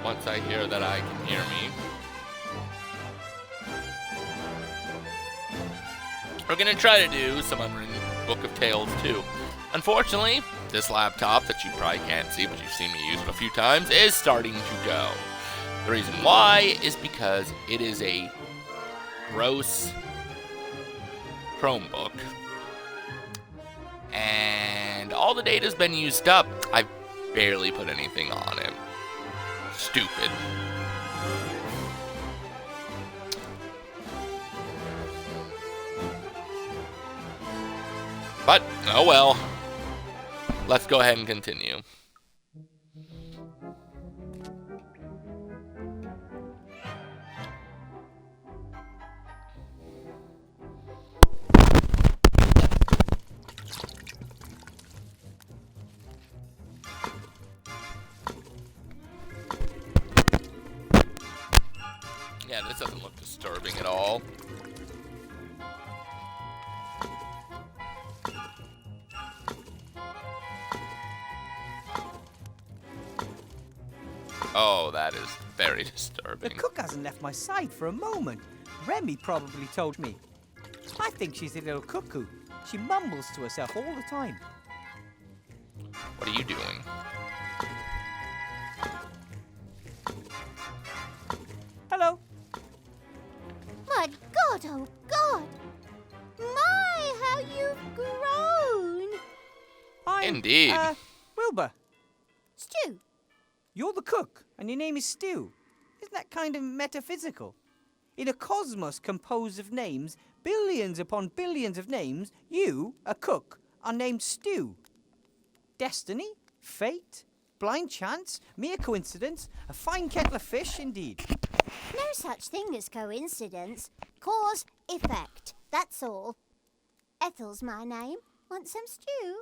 once I hear that I can hear me. We're gonna try to do some Unwritten Book of Tales too. Unfortunately, this laptop that you probably can't see, but you've seen me use it a few times, is starting to go. The reason why is because it is a gross Chromebook. And all the data's been used up. I've barely put anything on it. Stupid. But, oh well. Let's go ahead and continue. Yeah, this doesn't look disturbing at all. Oh, that is very disturbing. The cook hasn't left my side for a moment. Remy probably told me. I think she's a little cuckoo. She mumbles to herself all the time. What are you doing? Hello. My God, oh God! My, how you've grown! I'm, Indeed. Wilbur. Stu, You're the cook, and your name is Stew. Isn't that kind of metaphysical? In a cosmos composed of names, billions upon billions of names, you, a cook, are named Stew. Destiny? Fate? Blind chance? Mere coincidence? A fine kettle of fish, indeed. no such thing as coincidence. Cause, effect, that's all. Ethel's my name. Want some stew?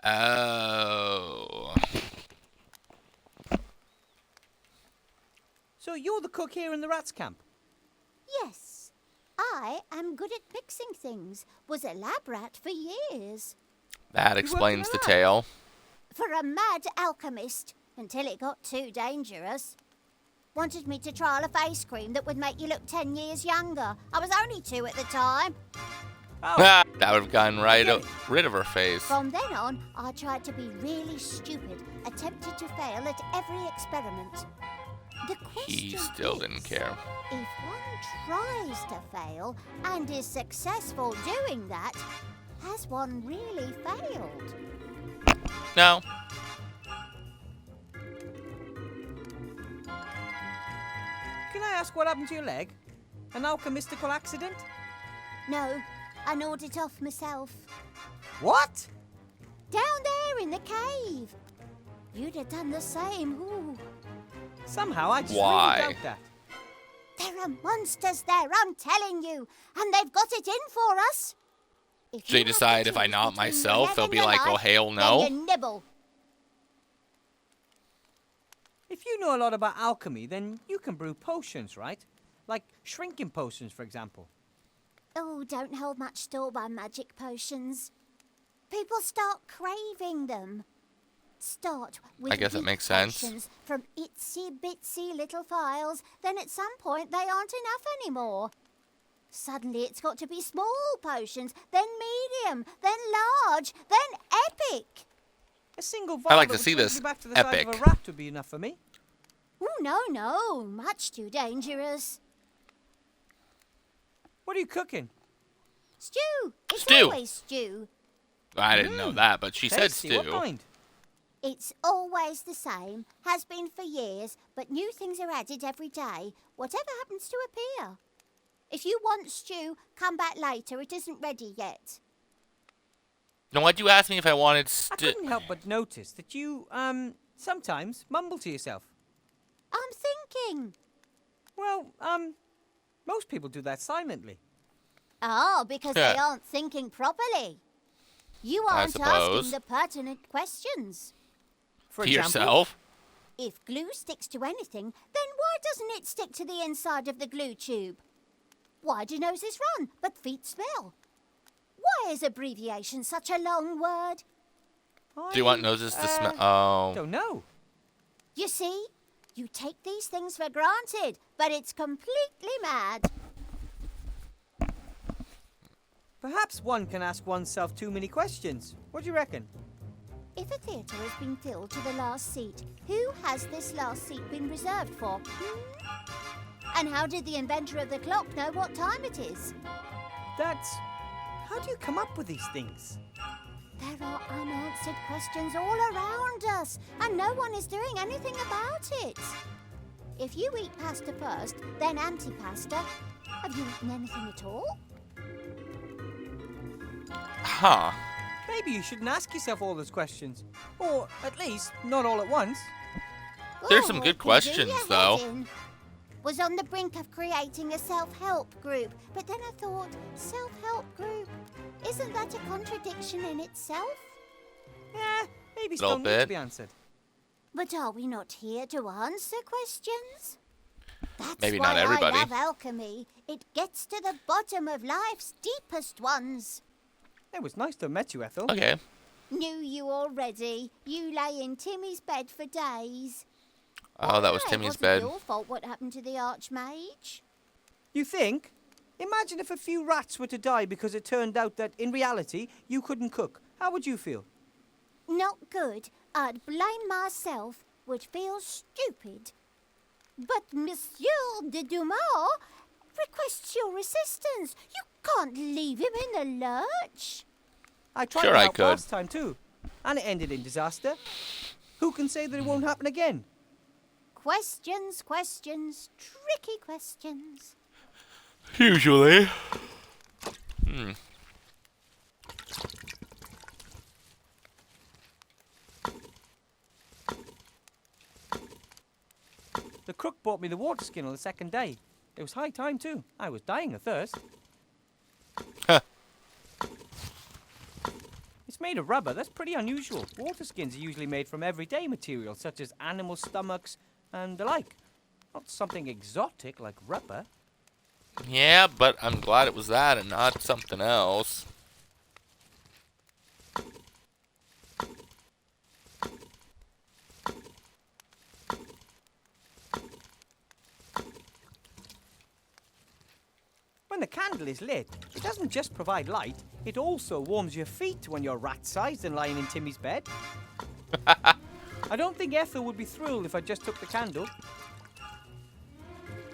Oh. So you're the cook here in the rats camp? Yes. I am good at mixing things. Was a lab rat for years. That explains the tale. For a mad alchemist, until it got too dangerous. Wanted me to trial a face cream that would make you look 10 years younger. I was only 2 at the time. Oh, That would have gotten rid of her face. From then on, I tried to be really stupid, attempted to fail at every experiment. The He question still didn't is, care. if one tries to fail and is successful doing that, has one really failed? No. can I ask what happened to your leg? An alchemistical accident? No, I gnawed it off myself. What? Down there in the cave. You'd have done the same. Ooh. Somehow I just Why? really doubt that. There are monsters there, I'm telling you, and they've got it in for us. If So you have to decide if I choose knock between myself, your they'll leg be and like, your oh, life, hell then no? you nibble. If you know a lot about alchemy, then you can brew potions, right? Like shrinking potions, for example. Oh, don't hold much store by magic potions. People start craving them. Start with I guess it weak makes sense. potions from itsy bitsy little files, then at some point they aren't enough anymore. Suddenly it's got to be small potions, then medium, then large, then epic. A single I'd vial like that to would see shrink this me back to the size epic. of a rat would be enough for me. Oh, no, much too dangerous. What are you cooking? Stew. It's Stew. always stew. I didn't know that, but she said Tasty. What stew. kind? It's always the same, has been for years, but new things are added every day, whatever happens to appear. If you want stew, come back later, it isn't ready yet. Now, why'd you ask me if I wanted I stew? couldn't help but notice that you, sometimes mumble to yourself. I'm thinking. Well, most people do that silently. Oh, because they aren't thinking properly. You I aren't suppose. asking the pertinent questions. For To example, yourself? If glue sticks to anything, then why doesn't it stick to the inside of the glue tube? Why do noses run, but feet smell? Why is abbreviation such a long word? Do you want noses to smell? Oh. Don't know. You see? You take these things for granted, but it's completely mad. Perhaps one can ask oneself too many questions. What do you reckon? If a theatre has been filled to the last seat, who has this last seat been reserved for? And how did the inventor of the clock know what time it is? How do you come up with these things? There are unanswered questions all around us, and no one is doing anything about it. If you eat pasta first, then antipasta, have you eaten anything at all? Huh. Maybe you shouldn't ask yourself all those questions. Or, at least, not all at once. There's some good it can do questions, your though. head in. Was on the brink of creating a self-help group, but then I thought, self-help group, isn't that a contradiction in itself? Yeah, maybe Little still need to bit. be answered. But are we not here to answer questions? That's Maybe why not everybody. I love alchemy. It gets to the bottom of life's deepest ones. It was nice to have met you, Ethel. Okay. Knew you already. You lay in Timmy's bed for days. Oh, that was Why? Timmy's Wasn't bed. your fault what happened to the Archmage. You think? Imagine if a few rats were to die because it turned out that, in reality, you couldn't cook. How would you feel? Not good. I'd blame myself. Would feel stupid. But Monsieur de Dumas requests your assistance. You can't leave him in the lurch. I tried Sure to I help could. last time too, and it ended in disaster. Who can say that it won't happen again? Questions, questions, tricky questions. Usually. The crook brought me the water skin on the second day. It was high time too. I was dying of thirst. Huh. It's made of rubber. That's pretty unusual. Water skins are usually made from everyday materials such as animal stomachs and the like. Not something exotic like rubber. Yeah, but I'm glad it was that and not something else. When the candle is lit, it doesn't just provide light, it also warms your feet when you're rat-sized and lying in Timmy's bed. I don't think Ethel would be thrilled if I just took the candle.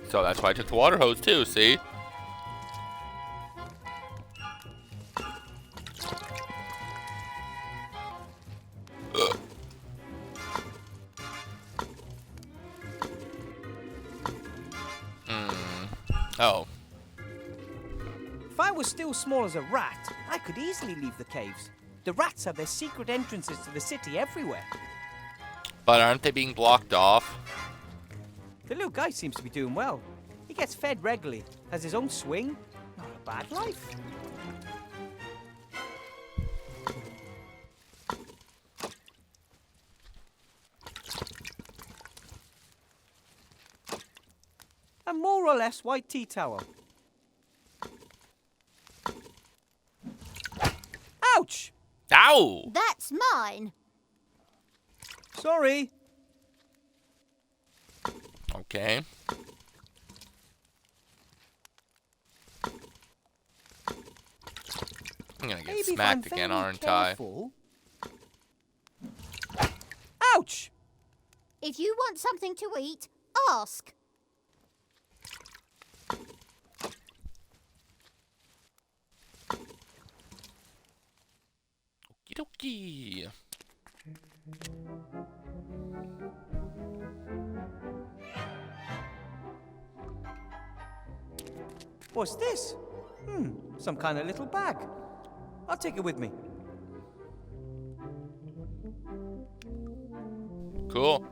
So that's why I took the water hose too, see? Oh. If I was still small as a rat, I could easily leave the caves. The rats have their secret entrances to the city everywhere. But aren't they being blocked off? The little guy seems to be doing well. He gets fed regularly, has his own swing. Not a bad life. A more or less white tea towel. Ouch! Ow! That's mine. Sorry. Okay. I'm gonna get Maybe if smacked I'm again, very aren't I? careful. Ouch! If you want something to eat, ask. Okie dokie. What's this? Some kind of little bag. I'll take it with me. Cool.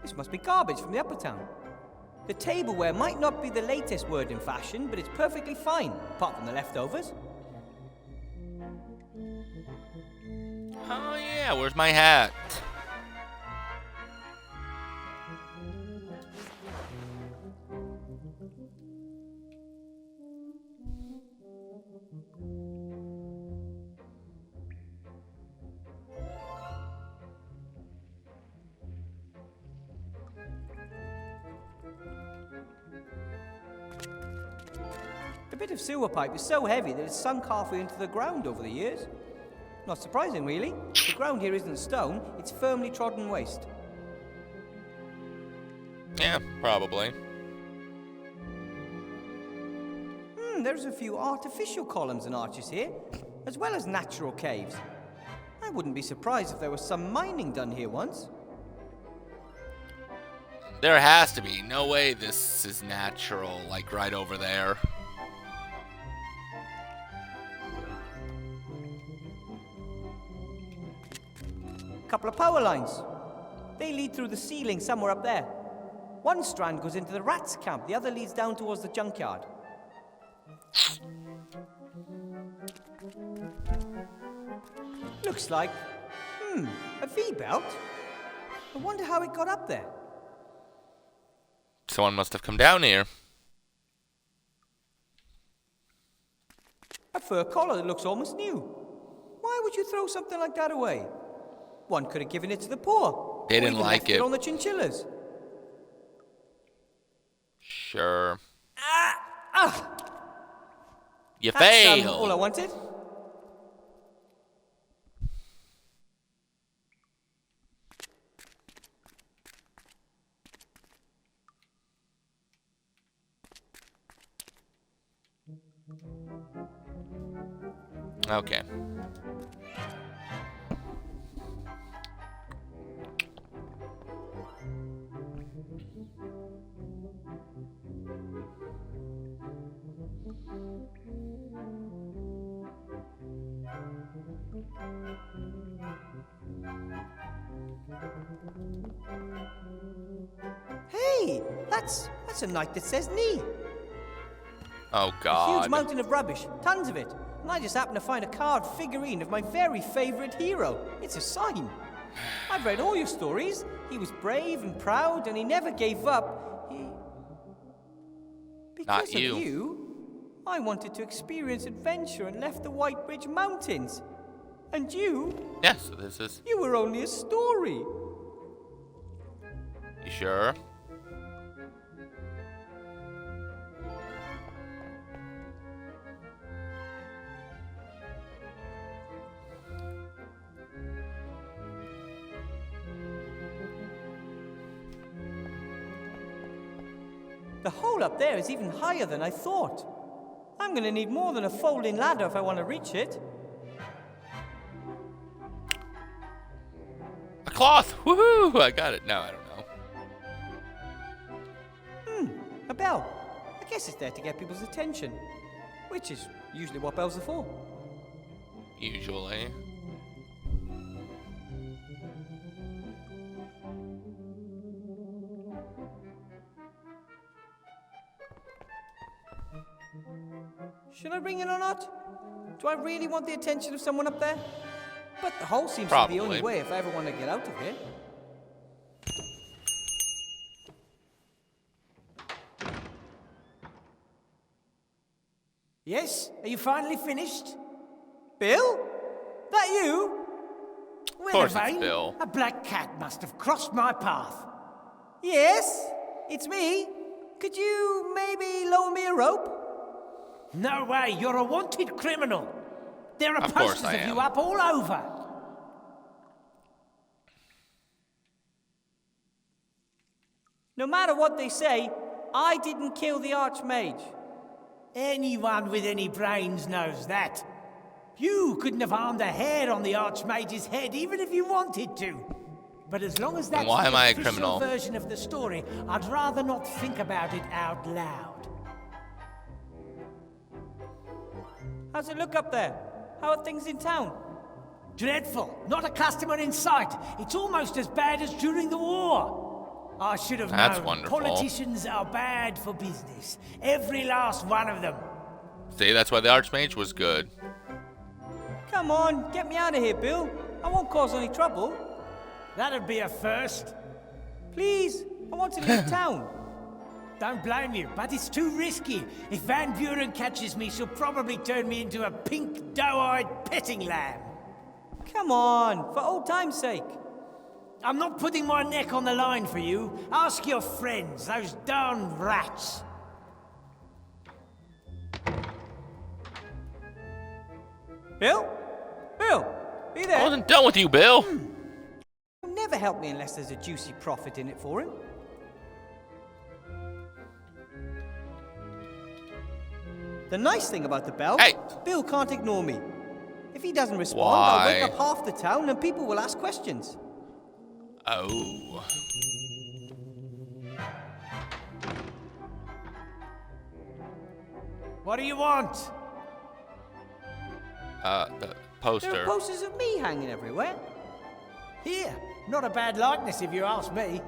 This must be garbage from the upper town. The tableware might not be the latest word in fashion, but it's perfectly fine, apart from the leftovers. Oh yeah, where's my hat? bit of sewer pipe is so heavy that it's sunk halfway into the ground over the years. Not surprising, really. The ground here isn't stone, it's firmly trodden waste. Yeah, probably. There's a few artificial columns and arches here, as well as natural caves. I wouldn't be surprised if there was some mining done here once. There has to be. No way this is natural, like right over there. Couple of power lines. They lead through the ceiling somewhere up there. One strand goes into the rats' camp, the other leads down towards the junkyard. Looks like, a V-belt? I wonder how it got up there. Someone must have come down here. A fur collar that looks almost new. Why would you throw something like that away? One could have given it to the poor. They or didn't even like left it. On the chinchillas. Sure. You That's failed. all I wanted. Okay. Hey, that's a knight that says knee. Oh, A huge God. mountain of rubbish, tons of it. And I just happened to find a carved figurine of my very favorite hero. It's a sign. I've read all your stories. He was brave and proud, and he never gave up. Because Not you. of you, I wanted to experience adventure and left the White Ridge Mountains. And you, Yeah, so this is... you were only a story. You sure? The hole up there is even higher than I thought. I'm going to need more than a folding ladder if I want to reach it. A cloth! Woohoo! I got it. No, I don't know. A bell. I guess it's there to get people's attention. Which is usually what bells are for. Usually. Should I ring it or not? Do I really want the attention of someone up there? But the hole seems to be Probably. the only way if I ever want to get out of here. Yes? Are you finally finished? Bill? That you? Well, course it's Vane, Bill. a black cat must have crossed my path. Yes, it's me. Could you maybe lower me a rope? No way, you're a wanted criminal. There are Of course posters I of am. you up all over. No matter what they say, I didn't kill the Archmage. Anyone with any brains knows that. You couldn't have harmed a hair on the Archmage's head, even if you wanted to. But as long as that's why the am I a official criminal? version of the story, I'd rather not think about it out loud. How's it look up there? How are things in town? Dreadful. Not a customer in sight. It's almost as bad as during the war. I should have That's known. wonderful. Politicians are bad for business. Every last one of them. See, that's why the Archmage was good. Come on, get me out of here, Bill. I won't cause any trouble. That'd be a first. Please, I want to leave town. Don't blame you, but it's too risky. If Van Buren catches me, she'll probably turn me into a pink, doe-eyed petting lamb. Come on, for old time's sake. I'm not putting my neck on the line for you. Ask your friends, those darn rats. Bill? Bill? Are you there? I wasn't done with you, Bill. He'll never help me unless there's a juicy profit in it for him. The nice thing about the bell, Hey. Bill can't ignore me. If he doesn't respond, Why? I'll wake up half the town and people will ask questions. Oh. What do you want? The There are poster. posters of me hanging everywhere. Here. Not a bad likeness if you ask me.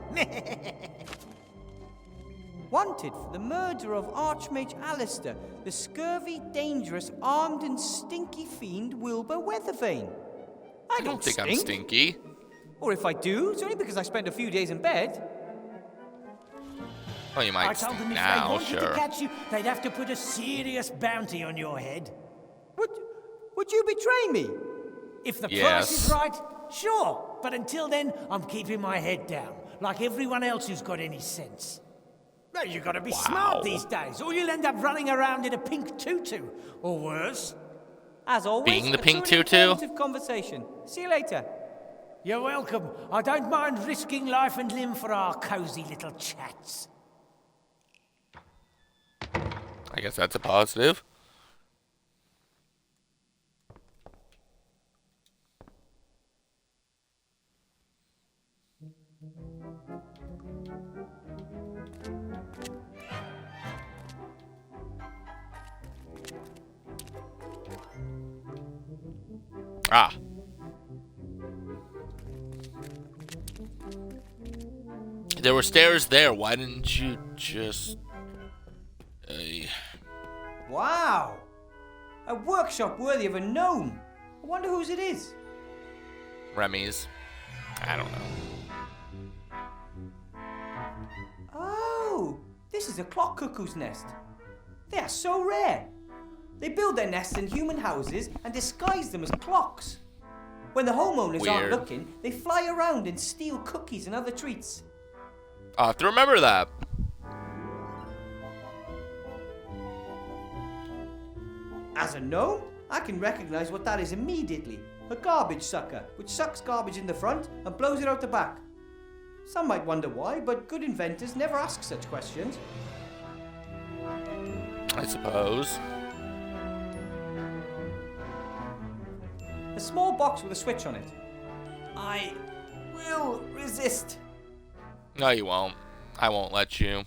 Wanted for the murder of Archmage Alistair, the scurvy, dangerous, armed and stinky fiend Wilbur Weathervane. I I don't think I'm stinky. Or if I do, it's only because I spent a few days in bed. Oh, you I might told them stink if they now, wanted sure. to catch you, they'd have to put a serious bounty on your head. Would you betray me? If the price Yes. is right, sure. But until then, I'm keeping my head down, like everyone else who's got any sense. No, you gotta be smart these days, or you'll end up running around in a pink tutu, or worse. As always, Being the a pink truly tutu? informative conversation. See you later. You're welcome. I don't mind risking life and limb for our cozy little chats. I guess that's a positive. Ah. There were stairs there. Why didn't you just... Wow! A workshop worthy of a gnome. I wonder whose it is. Remy's. I don't know. Oh, this is a clock cuckoo's nest. They are so rare. They build their nests in human houses and disguise them as clocks. When the homeowners aren't Weird. looking, they fly around and steal cookies and other treats. I'll have to remember that. As a gnome, I can recognize what that is immediately. A garbage sucker, which sucks garbage in the front and blows it out the back. Some might wonder why, but good inventors never ask such questions. I suppose. A small box with a switch on it. I will resist. No, you won't. I won't let you.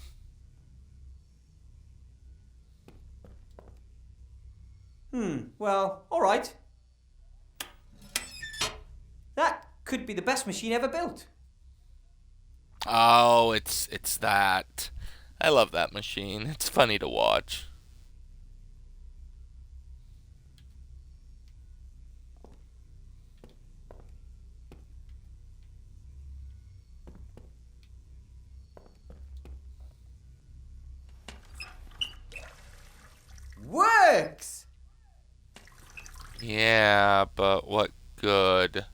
Well, alright. That could be the best machine ever built. Oh, it's that. I love that machine. It's funny to watch. Works! Yeah, but what good?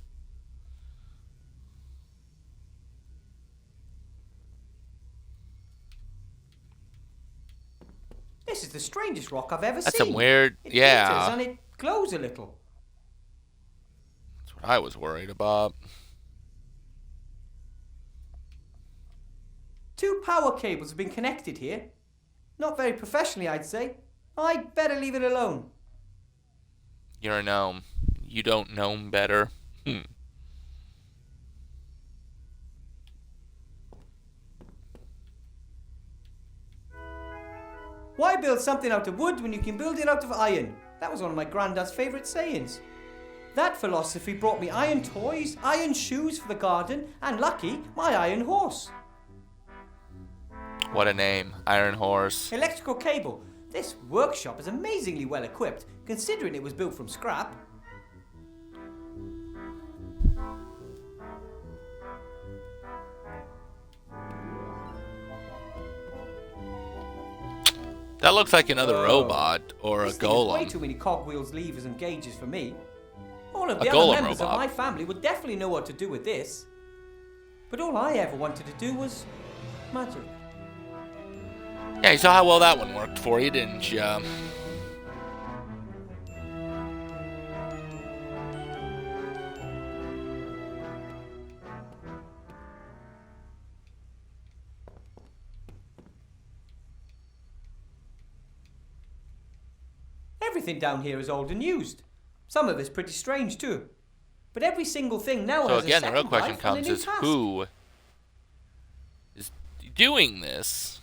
This is the strangest rock I've ever That's seen. some weird... It Yeah. glitters and it glows a little. That's what I was worried about. 2 power cables have been connected here. Not very professionally, I'd say. I'd better leave it alone. You're a gnome. You don't gnome better. Why build something out of wood when you can build it out of iron? That was one of my granddad's favourite sayings. That philosophy brought me iron toys, iron shoes for the garden, and lucky, my iron horse. What a name. Iron Horse. Electrical cable. This workshop is amazingly well equipped, considering it was built from scrap. That looks like another Whoa. robot or a This thing has way golem. too many cogwheels, levers, and gauges for me. All of A the golem other members robot. of my family would definitely know what to do with this. But all I ever wanted to do was magic. Yeah, you saw how well that one worked for you, didn't you? Everything down here is old and used. Some of it's pretty strange too. But every single thing now So has again, a the real second question life and a comes new is task. who is doing this?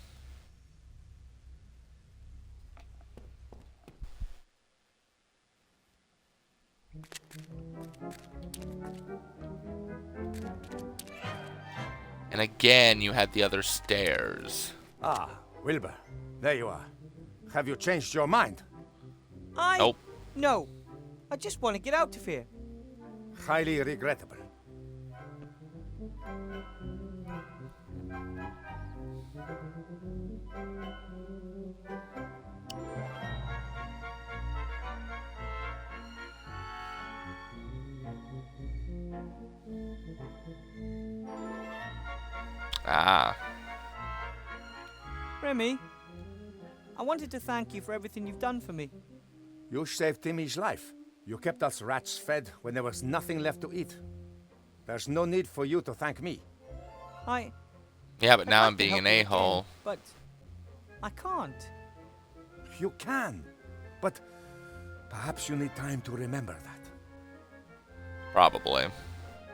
And again, you had the other stairs. Ah, Wilbur. There you are. Have you changed your mind? Nope. No. I just want to get out of here. Highly regrettable. Ah. Remy, I wanted to thank you for everything you've done for me. You saved Timmy's life. You kept us rats fed when there was nothing left to eat. There's no need for you to thank me. Yeah, but now I'd I'm like to being help an you again, a-hole. But I can't. You can, but perhaps you need time to remember that. Probably.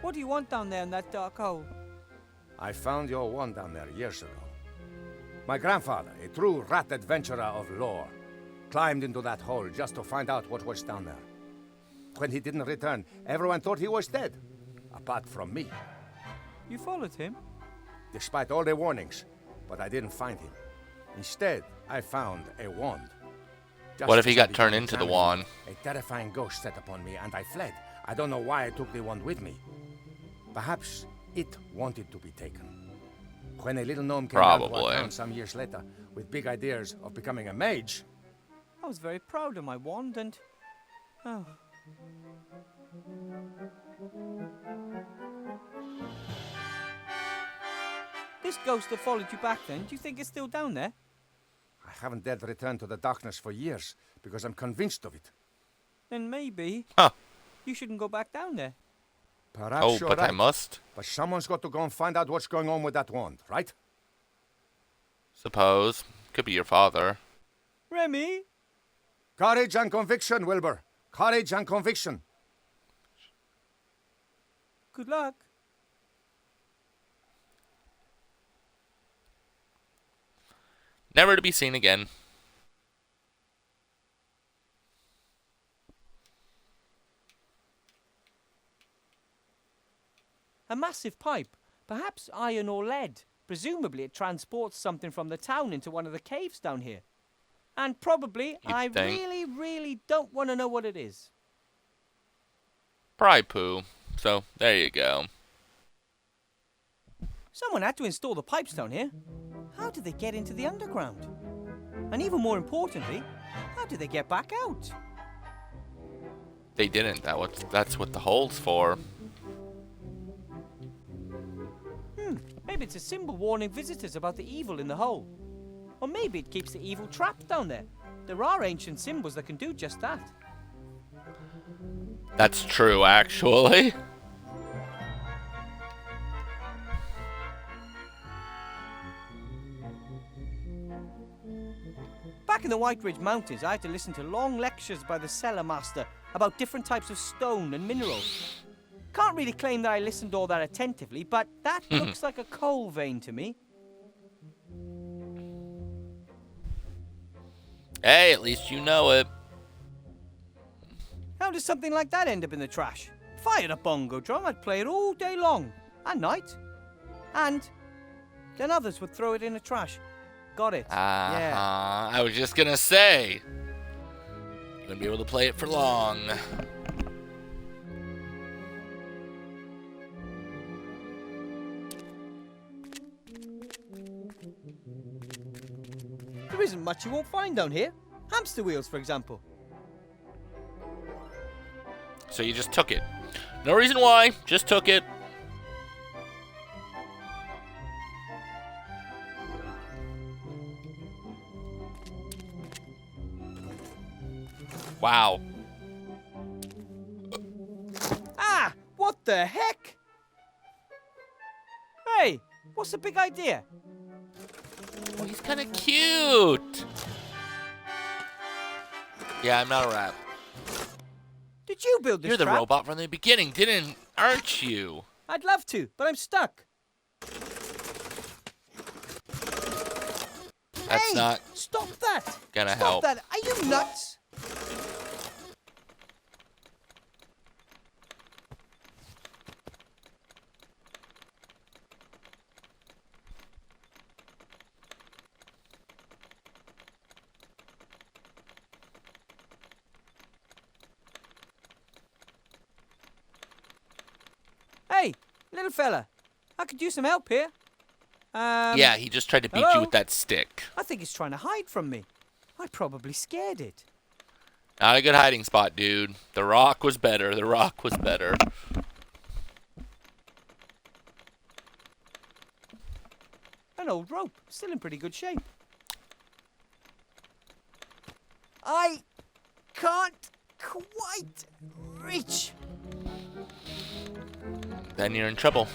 What do you want down there in that dark hole? I found your wand down there years ago. My grandfather, a true rat adventurer of lore, climbed into that hole just to find out what was down there. When he didn't return, everyone thought he was dead, apart from me, You followed him? despite all the warnings. But I didn't find him. Instead, I found a wand. Just What if he as I got turned began into the examining wand? it, a terrifying ghost set upon me, and I fled. I don't know why I took the wand with me. Perhaps it wanted to be taken. When a little gnome came down to our Probably. town some years later with big ideas of becoming a mage, I was very proud of my wand and... Oh. This ghost that followed you back then, do you think it's still down there? I haven't dared return to the darkness for years because I'm convinced of it. Then maybe Huh. you shouldn't go back down there. Perhaps Oh, you're but right. I must. But someone's got to go and find out what's going on with that wand, right? Suppose. Could be your father. Remy? Courage and conviction, Wilbur. Courage and conviction. Good luck. Never to be seen again. A massive pipe, perhaps iron or lead. Presumably it transports something from the town into one of the caves down here. And probably, I think. really don't want to know what it is. Probably poo. So, there you go. Someone had to install the pipes down here. How did they get into the underground? And even more importantly, how did they get back out? They didn't. That's what the hole's for. Maybe it's a symbol warning visitors about the evil in the hole. Or maybe it keeps the evil trapped down there. There are ancient symbols that can do just that. That's true, actually. Back in the White Ridge Mountains, I had to listen to long lectures by the cellar master about different types of stone and minerals. Can't really claim that I listened all that attentively, but that looks like a coal vein to me. Hey, at least you know it. How does something like that end up in the trash? If I had a bongo drum, I'd play it all day long and night. And then others would throw it in the trash. Got it. Yeah. I was just gonna say. You wouldn't be able to play it for long. There isn't much you won't find down here. Hamster wheels, for example. So you just took it. No reason why, just took it. Wow. Ah! What the heck? Hey, what's the big idea? Oh, he's kind of cute. Yeah, I'm not a rat. Did you build this You're the trap? robot from the beginning, aren't you? I'd love to, but I'm stuck. That's Hey, not stop that! gonna Stop help. that! Are you nuts? Hey, little fella, I could use some help here. Yeah, he just tried to beat you hello? with that stick. I think it's trying to hide from me. I probably scared it. Not a good hiding spot, dude. The rock was better. The rock was better. An old rope, still in pretty good shape. I can't quite reach. Then you're in trouble.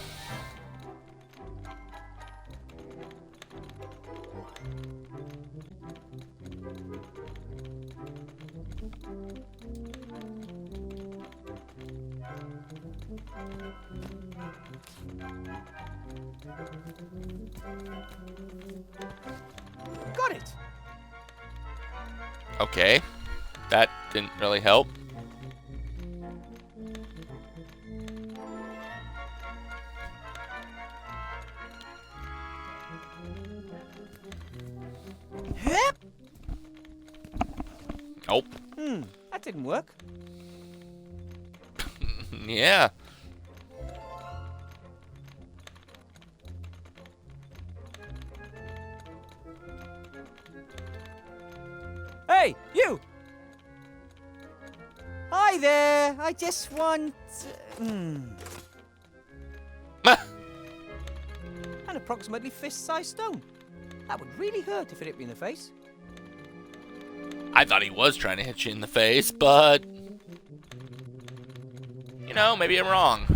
Got it. Okay. That didn't really help. Yep. Nope. That didn't work. Yeah. Hey, you! Hi there. I just want an approximately fist-sized stone. That would really hurt if it hit me in the face. I thought he was trying to hit you in the face, but... You know, maybe I'm wrong.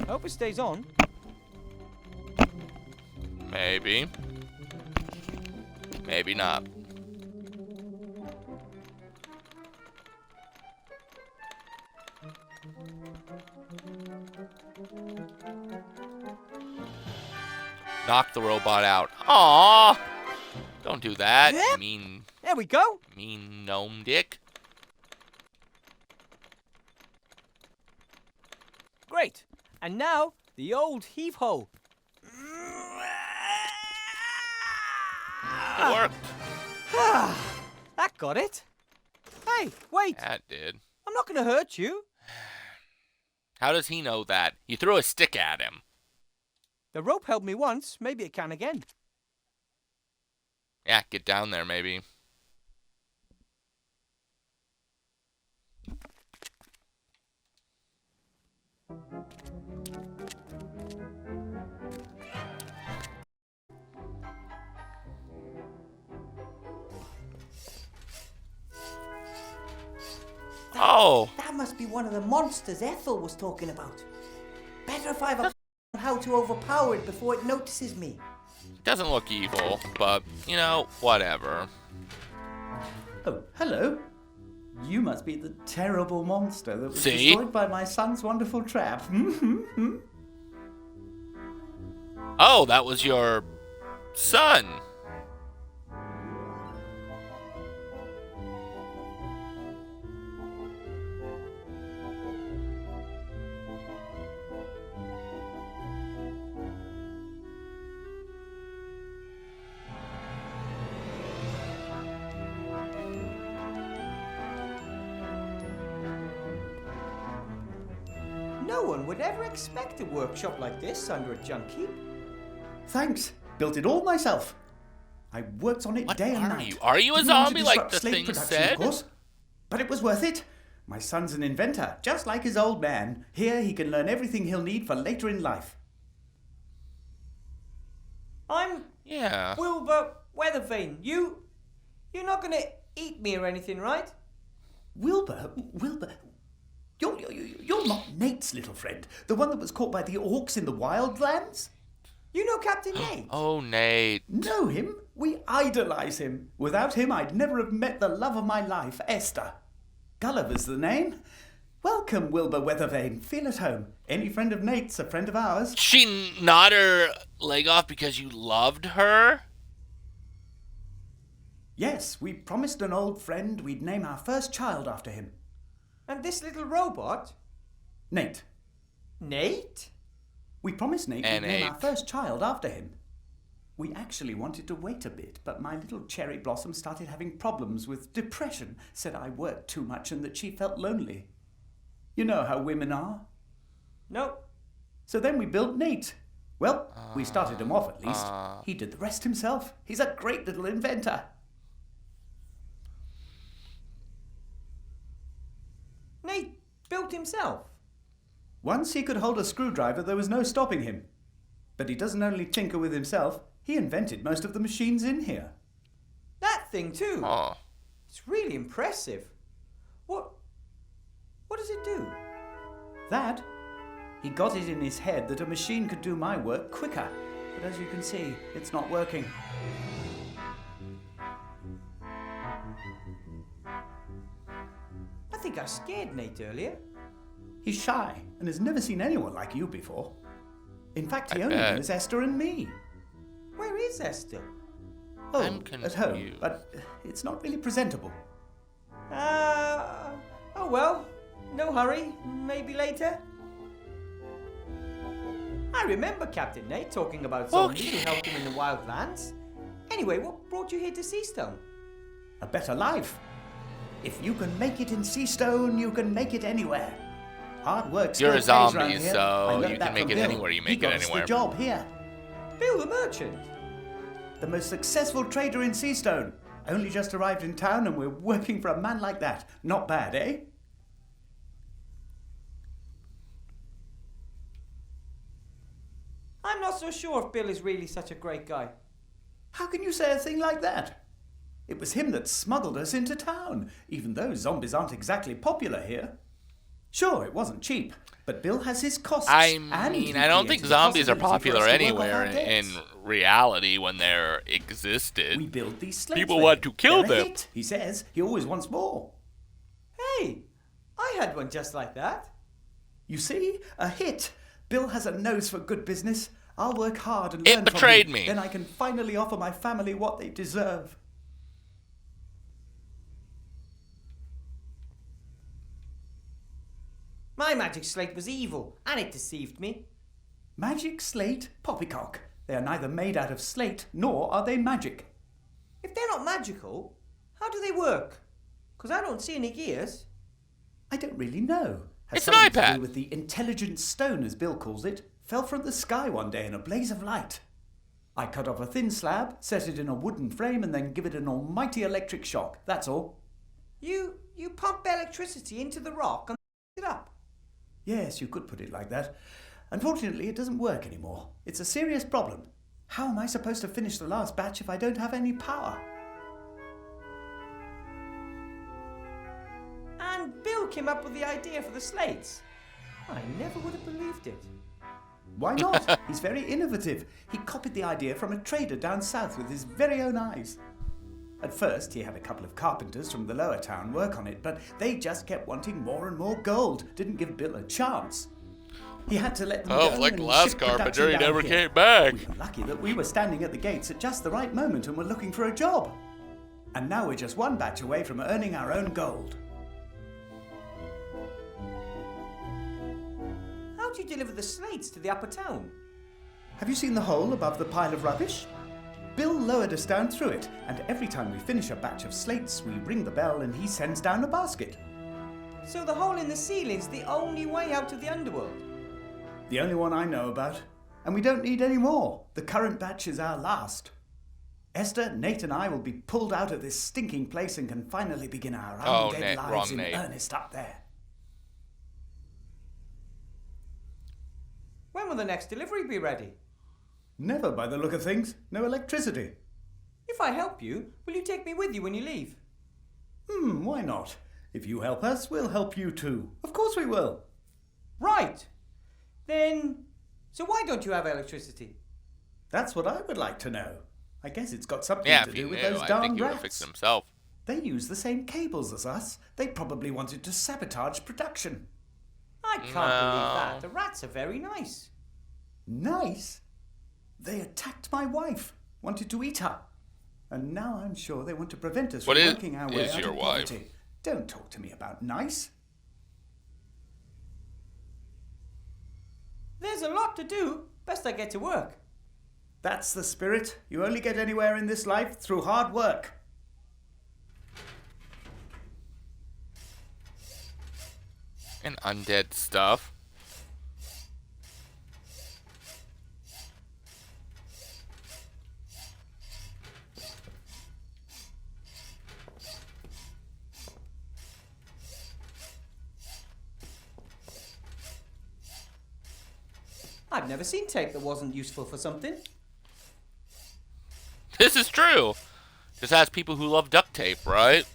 I hope it stays on. Maybe. Maybe not. Knock the robot out. Aww! Don't do that, Yep. mean There we go. gnome dick. Great. And now, the old heave-ho. It worked. That got it. Hey, wait. That did. I'm not going to hurt you. How does he know that? You threw a stick at him. The rope helped me once. Maybe it can again. Yeah, get down there, maybe. Oh! That must be one of the monsters Ethel was talking about. Better if I have a how to overpower it before it notices me. Doesn't look evil, but, you know, whatever. Oh, hello. You must be the terrible monster that was See? destroyed by my son's wonderful trap. Oh, that was your son. No one would ever expect a workshop like this under a junk heap. Thanks. Built it all myself. I worked on it What day and are night. you? Are you a Didn't want to zombie like disrupt the slave thing production, said? Of course. But it was worth it. My son's an inventor, just like his old man. Here he can learn everything he'll need for later in life. I'm Yeah. Wilbur Weathervane. You're not going to eat me or anything, right? Wilbur, You're not Nate's little friend, the one that was caught by the orcs in the wildlands? You know Captain Nate? Oh, Nate. Know him? We idolize him. Without him, I'd never have met the love of my life, Esther. Gulliver's the name. Welcome, Wilbur Weathervane. Feel at home. Any friend of Nate's a friend of ours. She gnawed her leg off because you loved her? Yes, we promised an old friend we'd name our first child after him. And this little robot? Nate. Nate? We promised Nate we'd name our Nate. first child after him. We actually wanted to wait a bit, but my little cherry blossom started having problems with depression, said I worked too much and that she felt lonely. You know how women are. No. So then we built Nate. Well, we started him off at least. He did the rest himself. He's a great little inventor. Nate built himself. Once he could hold a screwdriver, there was no stopping him. But he doesn't only tinker with himself, he invented most of the machines in here. That thing too. Oh. It's really impressive. What does it do? That? He got it in his head that a machine could do my work quicker. But as you can see, it's not working. I think I scared Nate earlier. He's shy and has never seen anyone like you before. In fact, he I only bet. knows Esther and me. Where is Esther? Oh, I'm at home, confused. but it's not really presentable. Oh well. No hurry. Maybe later. I remember Captain Nate talking about zombies who helped him in the wildlands. Anyway, what brought you here to Seastone? A better life. If you can make it in Seastone, you can make it anywhere. Hard work still You're a pays zombie, around here. so I learnt you that can make from it Bill. anywhere you He make it got us anywhere. the job here. Bill the merchant. The most successful trader in Seastone. Only just arrived in town and we're working for a man like that. Not bad, eh? I'm not so sure if Bill is really such a great guy. How can you say a thing like that? It was him that smuggled us into town, even though zombies aren't exactly popular here. Sure, it wasn't cheap, but Bill has his costs. I and mean, he I don't think created the zombies are possibility for popular us to work off anywhere our in debts. reality when they're existed. We build these slates. People for want him. to kill They're a them. hit, he says. He always wants more. Hey, I had one just like that. You see? A hit. Bill has a nose for good business. I'll work hard and It learn from betrayed him. me. Then I can finally offer my family what they deserve. My magic slate was evil, and it deceived me. Magic slate? Poppycock. They are neither made out of slate, nor are they magic. If they're not magical, how do they work? 'Cause I don't see any gears. I don't really know. Has It's an something to iPad. do with the intelligent stone, as Bill calls it. Fell from the sky one day in a blaze of light. I cut off a thin slab, set it in a wooden frame, and then give it an almighty electric shock. That's all. You pump electricity into the rock and it up. Yes, you could put it like that. Unfortunately, it doesn't work anymore. It's a serious problem. How am I supposed to finish the last batch if I don't have any power? And Bill came up with the idea for the slates. I never would have believed it. Why not? He's very innovative. He copied the idea from a trader down south with his very own eyes. At first, he had a couple of carpenters from the lower town work on it, but they just kept wanting more and more gold. Didn't give Bill a chance. He had to let them go Oh, like and the last ship production carpenter, he down never here. came back. We were lucky that we were standing at the gates at just the right moment and were looking for a job. And now we're just one batch away from earning our own gold. How do you deliver the slates to the upper town? Have you seen the hole above the pile of rubbish? Bill lowered us down through it, and every time we finish a batch of slates, we ring the bell and he sends down a basket. So the hole in the ceiling's the only way out to the underworld. The only one I know about. And we don't need any more. The current batch is our last. Esther, Nate and I will be pulled out of this stinking place and can finally begin our Oh, undead Nate, lives wrong in Nate. earnest up there. When will the next delivery be ready? Never by the look of things. No electricity. If I help you, will you take me with you when you leave? Why not? If you help us, we'll help you too. Of course we will. Right. Then, so why don't you have electricity? That's what I would like to know. I guess it's got something Yeah, to if he do knew, with those I darn think he would have fixed rats. it himself. They use the same cables as us. They probably wanted to sabotage production. I can't believe that. The rats are very nice. Nice? They attacked my wife, wanted to eat her. And now I'm sure they want to prevent us from working our way out your of wife? poverty. Don't talk to me about nice. There's a lot to do. Best I get to work. That's the spirit. You only get anywhere in this life through hard work. And undead stuff. I've never seen tape that wasn't useful for something. This is true. Just ask people who love duct tape, right?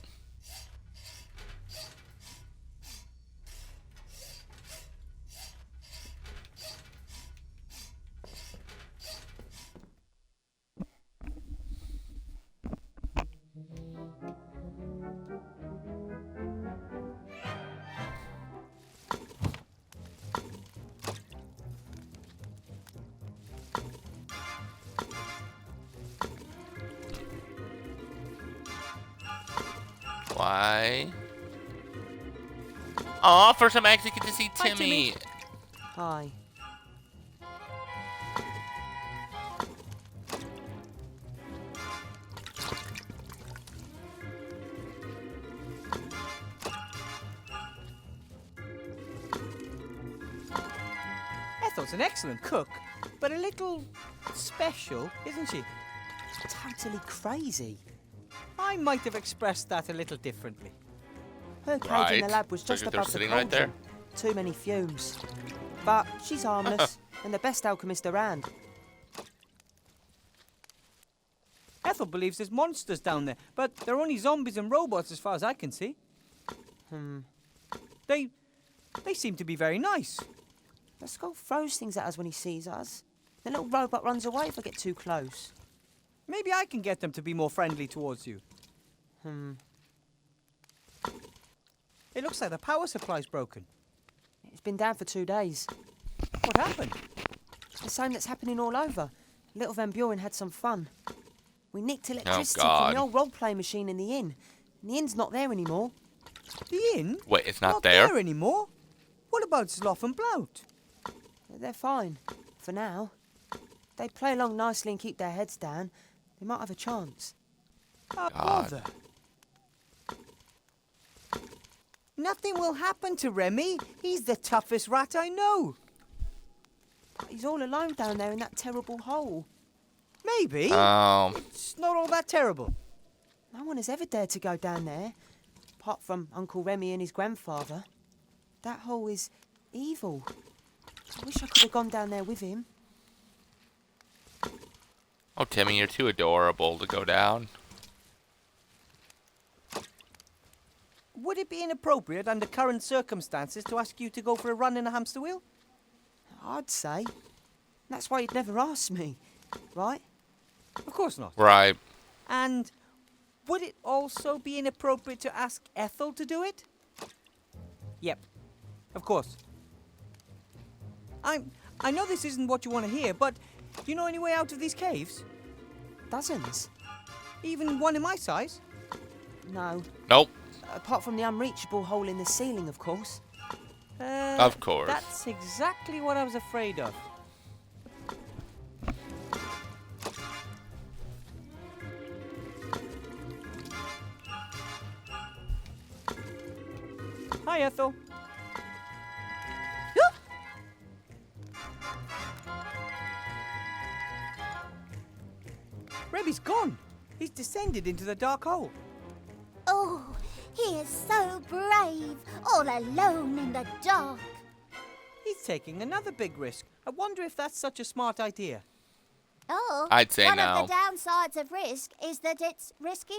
Why? Aw, first time I actually get to see Hi, Timmy. Timmy. Hi. Ethel's an excellent cook, but a little special, isn't she? Totally crazy. I might have expressed that a little differently. Her cage in Right. the lab was So just they're above the sitting right cauldron. Too many fumes. But she's harmless and the best alchemist around. Ethel believes there's monsters down there, but they're only zombies and robots as far as I can see. They seem to be very nice. The skull throws things at us when he sees us. The little robot runs away if I get too close. Maybe I can get them to be more friendly towards you. It looks like the power supply's broken. It's been down for 2 days. What happened? The same that's happening all over. Little Van Buren had some fun. We nicked electricity God. from the old role-play machine in the inn. And the inn's not there anymore. The inn? Wait, it's not there anymore. What about Slough and Blout? They're fine. For now. They play along nicely and keep their heads down. They might have a chance. Oh, God. bother. Nothing will happen to Remy. He's the toughest rat I know. But he's all alone down there in that terrible hole. Maybe. Um, It's not all that terrible. No one has ever dared to go down there. Apart from Uncle Remy and his grandfather. That hole is evil. I wish I could have gone down there with him. oh, Timmy, you're too adorable to go down. Would it be inappropriate under current circumstances to ask you to go for a run in a hamster wheel? I'd say. That's why you'd never ask me, right? Of course not. Right. And would it also be inappropriate to ask Ethel to do it? Yep, of course. I know this isn't what you want to hear, but do you know any way out of these caves? Dozens? Even one in my size? No. Nope. Apart from the unreachable hole in the ceiling, of course. Of course. That's exactly what I was afraid of. Hi, Ethel. Remy's gone. He's descended into the dark hole. Oh, he is so brave, all alone in the dark. He's taking another big risk. I wonder if that's such a smart idea. Oh, I'd say one no. of the downsides of risk is that it's risky.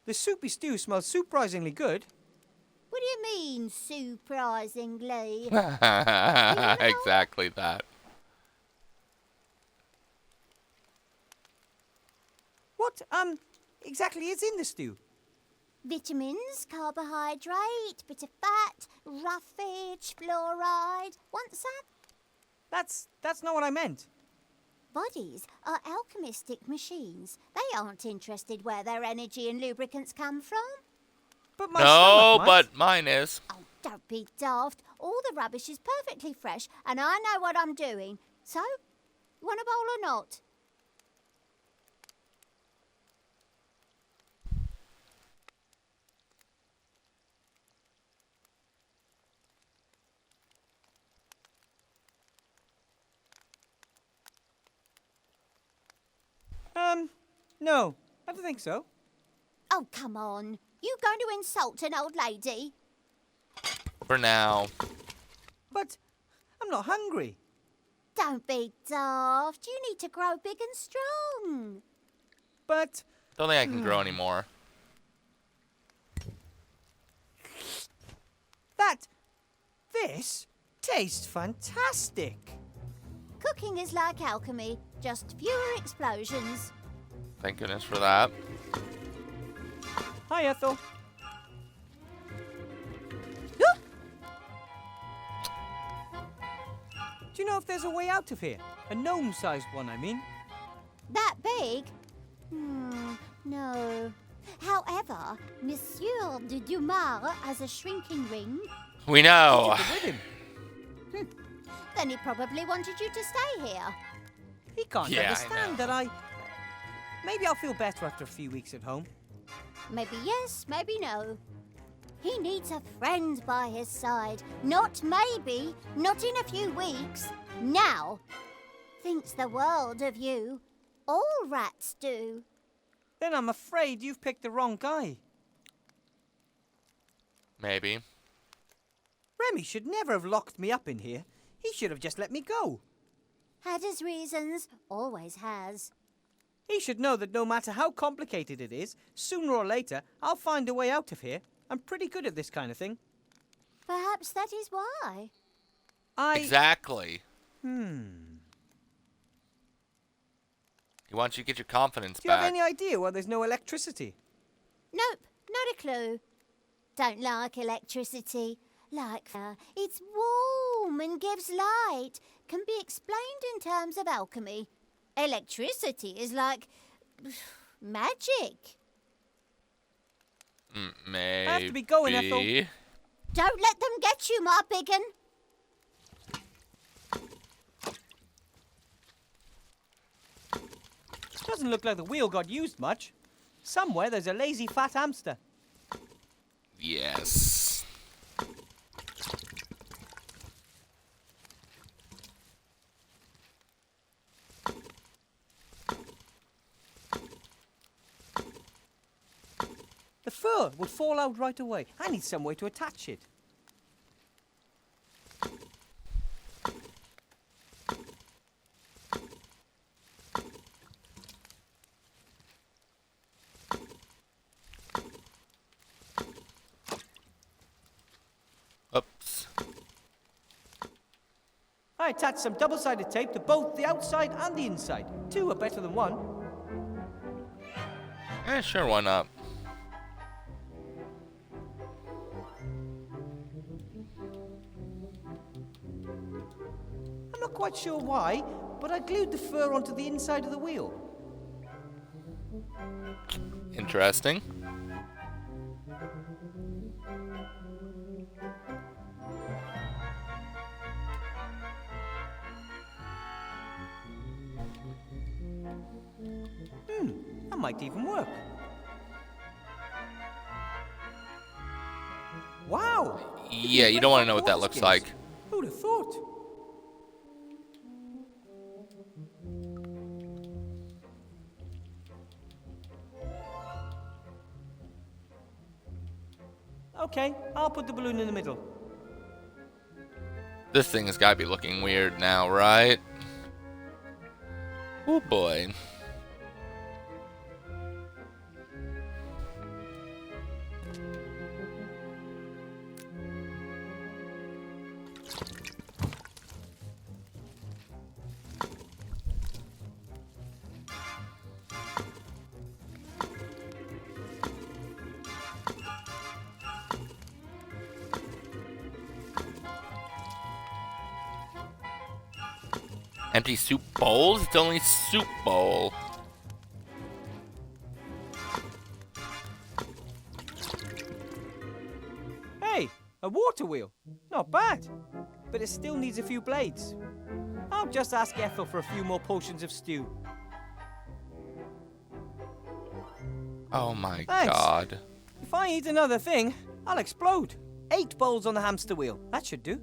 The soupy stew smells surprisingly good. What do you mean, surprisingly? Exactly that. What, exactly is in the stew? Vitamins, carbohydrate, bit of fat, roughage, fluoride. Want some? That's not what I meant. Bodies are alchemistic machines. They aren't interested where their energy and lubricants come from. But my No, stomach might. but mine is. Oh, don't be daft. All the rubbish is perfectly fresh, and I know what I'm doing. So, you want a bowl or not? No, I don't think so. Oh, come on. You going to insult an old lady? For now. But I'm not hungry. Don't be daft. You need to grow big and strong. But Don't think I can grow anymore. this tastes fantastic. Cooking is like alchemy, just fewer explosions. Thank goodness for that. Hi, Ethel. Do you know if there's a way out of here? A gnome-sized one, I mean. That big? No. However, Monsieur de Dumas has a shrinking ring. We know. Took it with him. Then he probably wanted you to stay here. He can't Yeah, I understand know. that I... Maybe I'll feel better after a few weeks at home. Maybe yes, maybe no. He needs a friend by his side. Not maybe, not in a few weeks. Now. Thinks the world of you. All rats do. Then I'm afraid you've picked the wrong guy. Maybe. Remy should never have locked me up in here. He should have just let me go. Had his reasons, always has. He should know that no matter how complicated it is, sooner or later, I'll find a way out of here. I'm pretty good at this kind of thing. Perhaps that is why. Exactly. He wants you to get your confidence Do you have back. any idea why there's no electricity? Nope, not a clue. Don't like electricity. Like, it's warm and gives light. Can be explained in terms of alchemy. Electricity is like magic. Maybe. I have to be going, Ethel. Don't let them get you, my biggin. Doesn't look like the wheel got used much. Somewhere there's a lazy fat hamster. Yes. The fur would fall out right away. I need some way to attach it. Oops. I attached some double-sided tape to both the outside and the inside. Two are better than one. Sure, why not? I'm not quite sure why, but I glued the fur onto the inside of the wheel. Interesting. That might even work. Wow! Yeah, you don't want to know what that looks like. Who'd have thought? Okay, I'll put the balloon in the middle. This thing has got to be looking weird now, right? Oh boy. Empty soup bowls? It's only soup bowl. Hey, a water wheel. Not bad. But it still needs a few blades. I'll just ask Ethel for a few more potions of stew. Oh my Thanks. god. If I eat another thing, I'll explode. 8 bowls on the hamster wheel. That should do.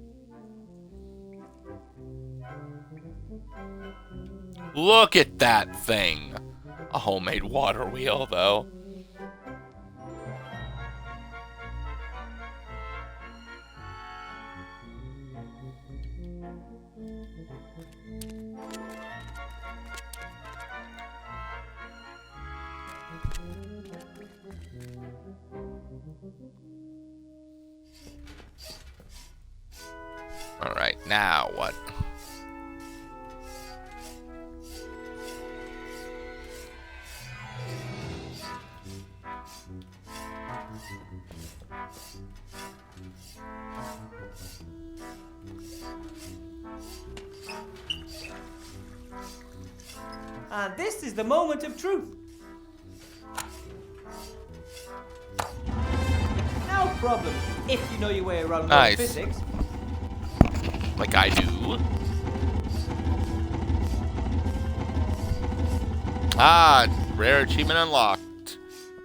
Look at that thing. A homemade water wheel, though. All right, now what? And this is the moment of truth. No problem, if you know your way around Nice. physics. Like I do. Ah, rare achievement unlocked.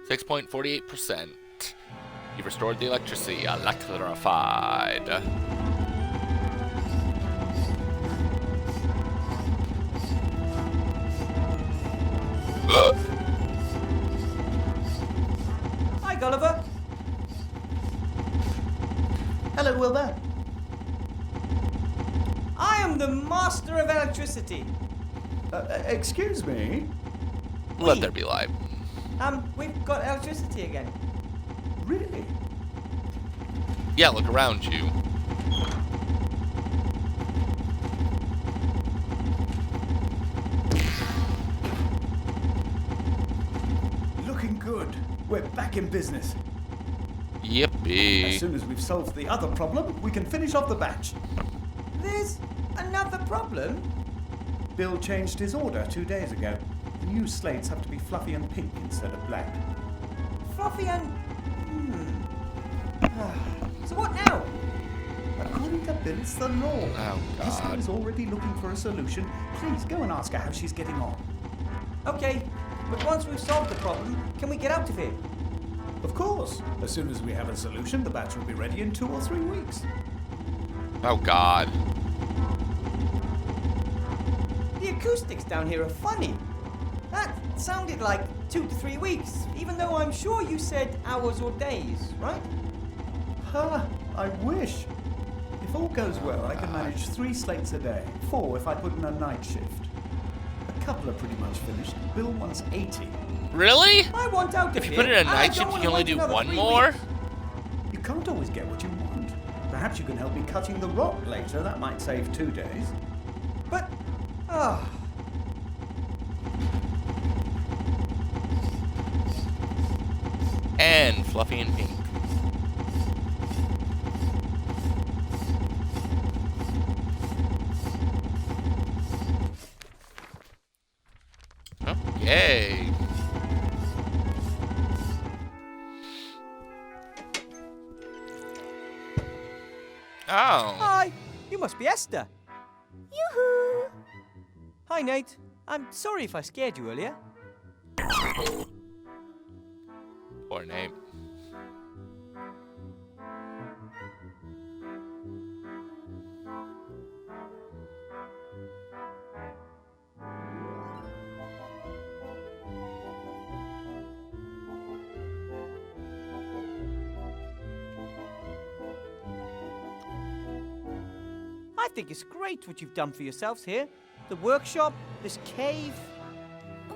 6.48%. You've restored the electricity. Electrified. Hi, Gulliver. Hello, Wilbur. I am the master of electricity. Excuse me? Let there be light. We've got electricity again. Really? Yeah, look around you. Looking good. We're back in business. As Yippee. soon as we've solved the other problem, we can finish off the batch. There's another problem. Bill changed his order 2 days ago. The new slates have to be fluffy and pink instead of black. Fluffy and... So what now? According to Bill, it's the law. Oh, Esther God. is already looking for a solution. Please go and ask her how she's getting on. Okay, but once we've solved the problem, can we get out of here? Of course. As soon as we have a solution, the batch will be ready in 2 or 3 weeks. Oh, God. The acoustics down here are funny. That sounded like 2 to 3 weeks, even though I'm sure you said hours or days, right? I wish. If all goes well, I can manage 3 slates a day. 4 if I put in a night shift. A couple are pretty much finished. Bill wants 80. Really? I want out of If here. you put it in a and I night don't shift, you wanna can only wait do another 1 3 more? weeks. You can't always get what you want. Perhaps you can help me cutting the rock later. That might save 2 days. But, And fluffy and pink. Oh, yay. Oh. Hi, you must be Esther. Yoo-hoo! Hi, Nate. I'm sorry if I scared you earlier. Poor name. I think it's great what you've done for yourselves here. The workshop, this cave.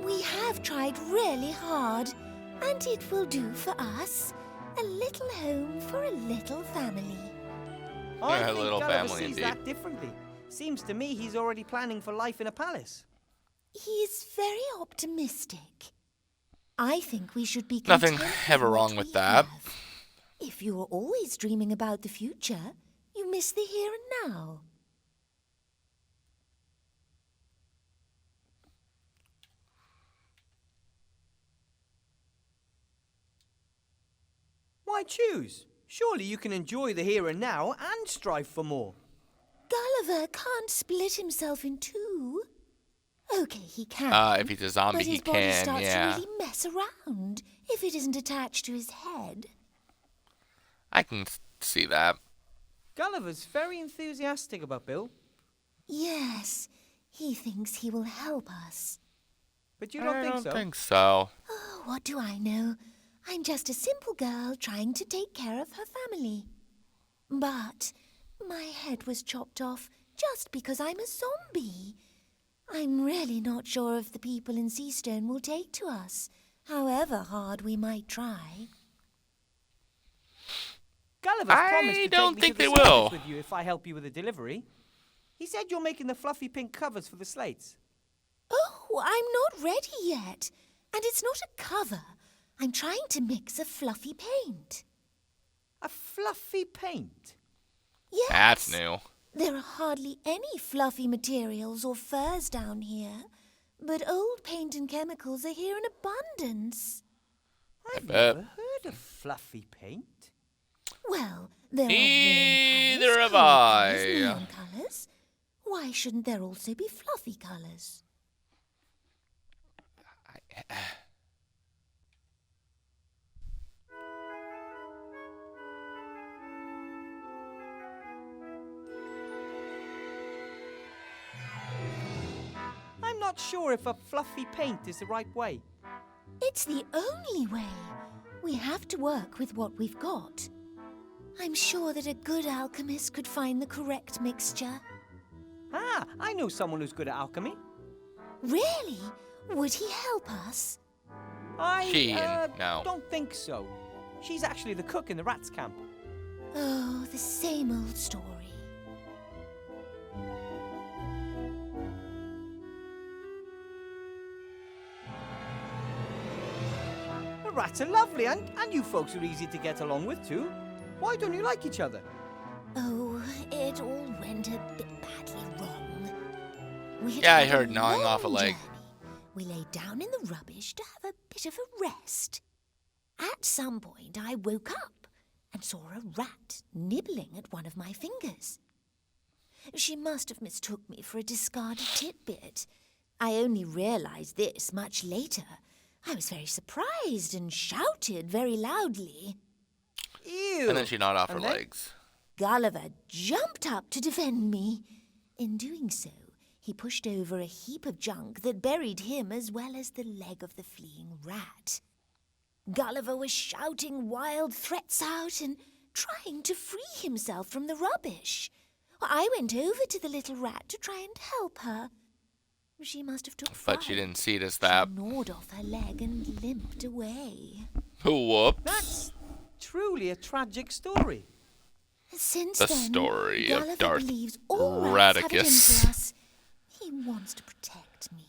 We have tried really hard, and it will do for us. A little home for a little family. I Yeah, think little Gulliver family sees indeed. that differently. Seems to me he's already planning for life in a palace. He's very optimistic. I think we should be Nothing content ever what wrong with we that. have. If you're always dreaming about the future, you miss the here and now. Why choose? Surely you can enjoy the here and now and strive for more. Gulliver can't split himself in two. Okay, he can. If he's a zombie, but he his body can, starts yeah. to really mess around if it isn't attached to his head. I can see that. Gulliver's very enthusiastic about Bill, Yes, he thinks he will help us. but you don't I think don't so? think so. Oh, what do I know? I'm just a simple girl trying to take care of her family. But my head was chopped off just because I'm a zombie. I'm really not sure if the people in Seastone will take to us, however hard we might try. Gulliver's promised to don't take me think to the they will. circus with you if I help you with the delivery. He said you're making the fluffy pink covers for the slates. Oh, I'm not ready yet. And it's not a cover. I'm trying to mix a fluffy paint. A fluffy paint? Yes. That's new. There are hardly any fluffy materials or furs down here, but old paint and chemicals are here in abundance. I've bet. never heard of fluffy paint. Well, there are Neither warm have colours, I. neon colours. Why shouldn't there also be fluffy colours? I'm not sure if a fluffy paint is the right way. It's the only way. We have to work with what we've got. I'm sure that a good alchemist could find the correct mixture. Ah, I know someone who's good at alchemy. Really? Would he help us? I no. don't think so. She's actually the cook in the rats camp. Oh, the same old story. The rats are lovely, and you folks are easy to get along with too. Why don't you like each other? Oh, it all went a bit badly wrong. We had Yeah, I had a heard gnawing off a long leg. journey. We lay down in the rubbish to have a bit of a rest. At some point, I woke up and saw a rat nibbling at one of my fingers. She must have mistook me for a discarded tidbit. I only realized this much later. I was very surprised and shouted very loudly. Ew. And then she gnawed off her And then? legs. Gulliver jumped up to defend me. In doing so, he pushed over a heap of junk that buried him as well as the leg of the fleeing rat. Gulliver was shouting wild threats out and trying to free himself from the rubbish. I went over to the little rat to try and help her. She must have took But she fright. didn't see it as that. She gnawed off her leg and limped away. Whoops. That's truly a tragic story. Since The then, story of Gulliver Darth believes all rats have it in Radicus. for us. He wants to protect me.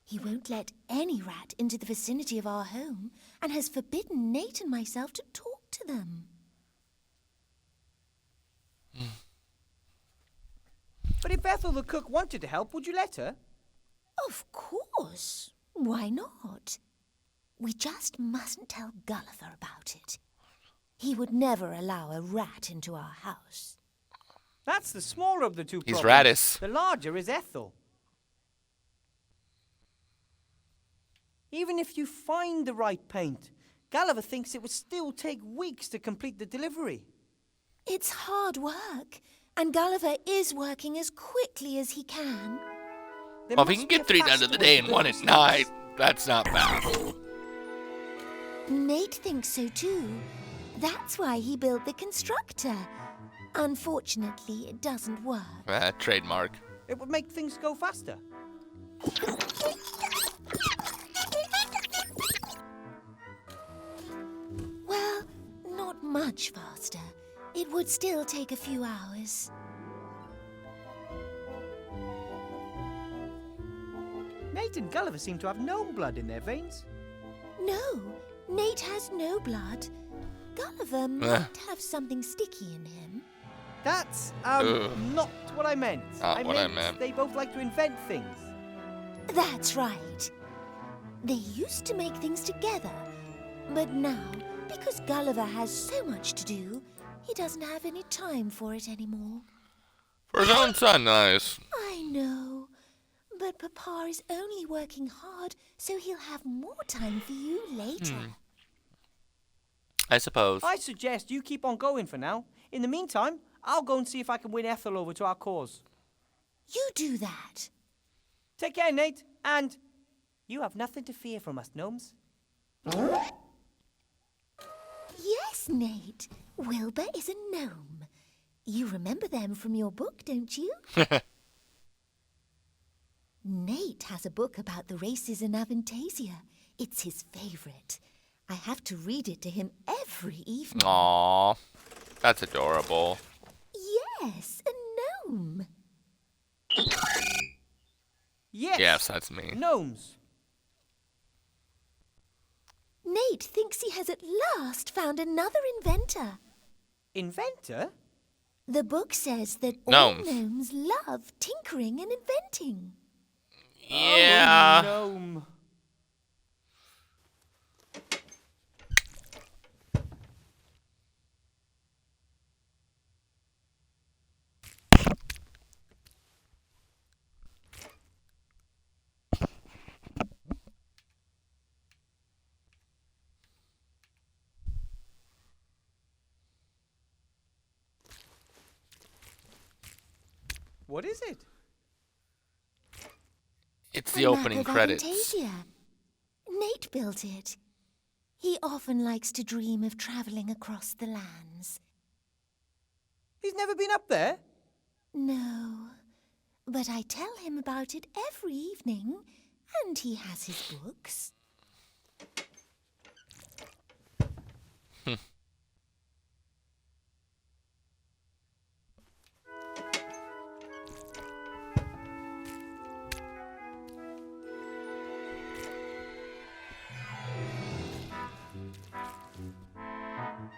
He won't let any rat into the vicinity of our home and has forbidden Nate and myself to talk to them. But if Ethel the cook wanted to help, would you let her? Of course. Why not? We just mustn't tell Gulliver about it. He would never allow a rat into our house. That's the smaller of the two He's problems. Radis. The larger is Ethel. Even if you find the right paint, Gulliver thinks it would still take weeks to complete the delivery. It's hard work, and Gulliver is working as quickly as he can. There Well, if he must can be get a 3 done faster in the way day to and do 1 this. at night, that's not bad. Nate thinks so too. That's why he built the constructor. Unfortunately, it doesn't work. Trademark. It would make things go faster. Well, not much faster. It would still take a few hours. Nate and Gulliver seem to have gnome blood in their veins. No, Nate has no blood. Gulliver might have something sticky in him. That's, Ugh. not what I meant. Not what I meant. They both like to invent things. That's right. They used to make things together, but now, because Gulliver has so much to do, he doesn't have any time for it anymore. For his own son, nice. I know, but Papa is only working hard, so he'll have more time for you later. I suppose. I suggest you keep on going for now. In the meantime, I'll go and see if I can win Ethel over to our cause. You do that. Take care, Nate, and you have nothing to fear from us gnomes. Yes, Nate. Wilbur is a gnome. You remember them from your book, don't you? Nate has a book about the races in Avantasia. It's his favorite. I have to read it to him every evening. Aww. That's adorable. Yes, a gnome. Yes, that's me. gnomes. Nate thinks he has at last found another inventor. Inventor? The book says that all Gnomes. gnomes love tinkering and inventing. Yeah. Oh, gnome. What is it? It's the A map opening of credits. Avantasia. Nate built it. He often likes to dream of traveling across the lands. He's never been up there? No, but I tell him about it every evening, and he has his books.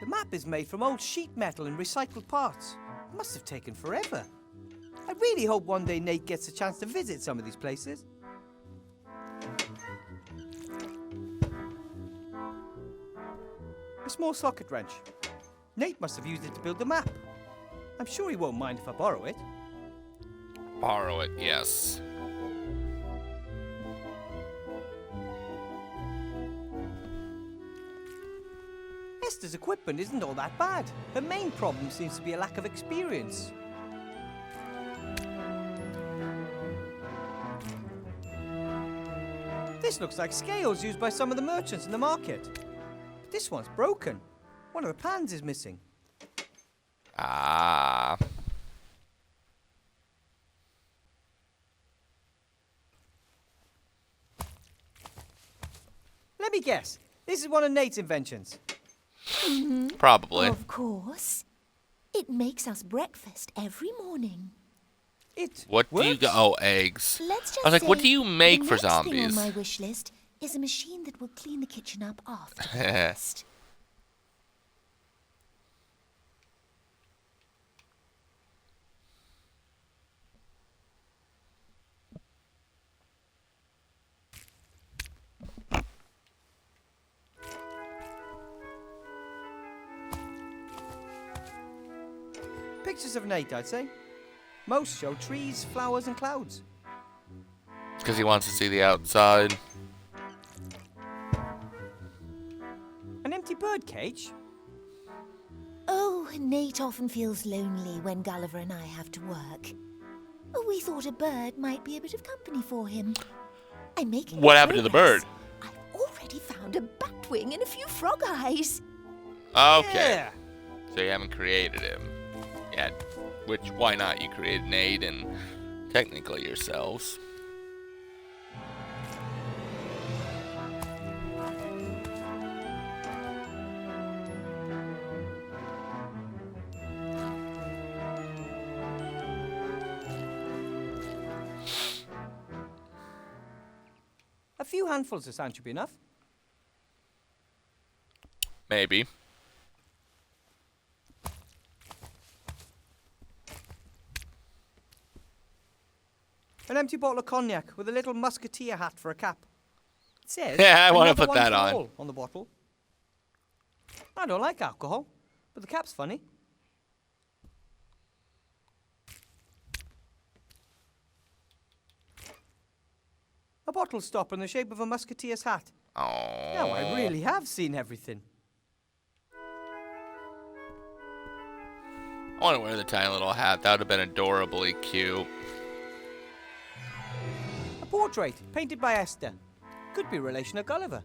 The map is made from old sheet metal and recycled parts. It must have taken forever. I really hope one day Nate gets a chance to visit some of these places. A small socket wrench. Nate must have used it to build the map. I'm sure he won't mind if I borrow it. Borrow it, yes. Esther's equipment isn't all that bad. Her main problem seems to be a lack of experience. This looks like scales used by some of the merchants in the market. But this one's broken. One of the pans is missing. Ah. Let me guess. This is one of Nate's inventions. Probably. Of course. It makes us breakfast every morning. It What do you works. go? Oh, eggs. Let's just I was like, what say do you make the for next thing zombies? on my wish list is a machine that will clean the kitchen up after breakfast. Pictures of Nate, I'd say. Most show trees, flowers, and clouds. Because he wants to see the outside. An empty bird cage? Oh, Nate often feels lonely when Gulliver and I have to work. We thought a bird might be a bit of company for him. I'm making What happened to the progress. bird? I've already found a batwing and a few frog eyes. Okay. Yeah. So you haven't created him yet. Which, why not? You created Nate and technically yourselves. few handfuls of sand should be enough. Maybe. An empty bottle of cognac with a little musketeer hat for a cap. It says, Yeah, I wanna "Another put one that for on." all" on the bottle. I don't like alcohol, but the cap's funny. A bottle stopper in the shape of a musketeer's hat. Oh. Now I really have seen everything. I want to wear the tiny little hat. That would have been adorably cute. A portrait painted by Esther. Could be a relation of Gulliver.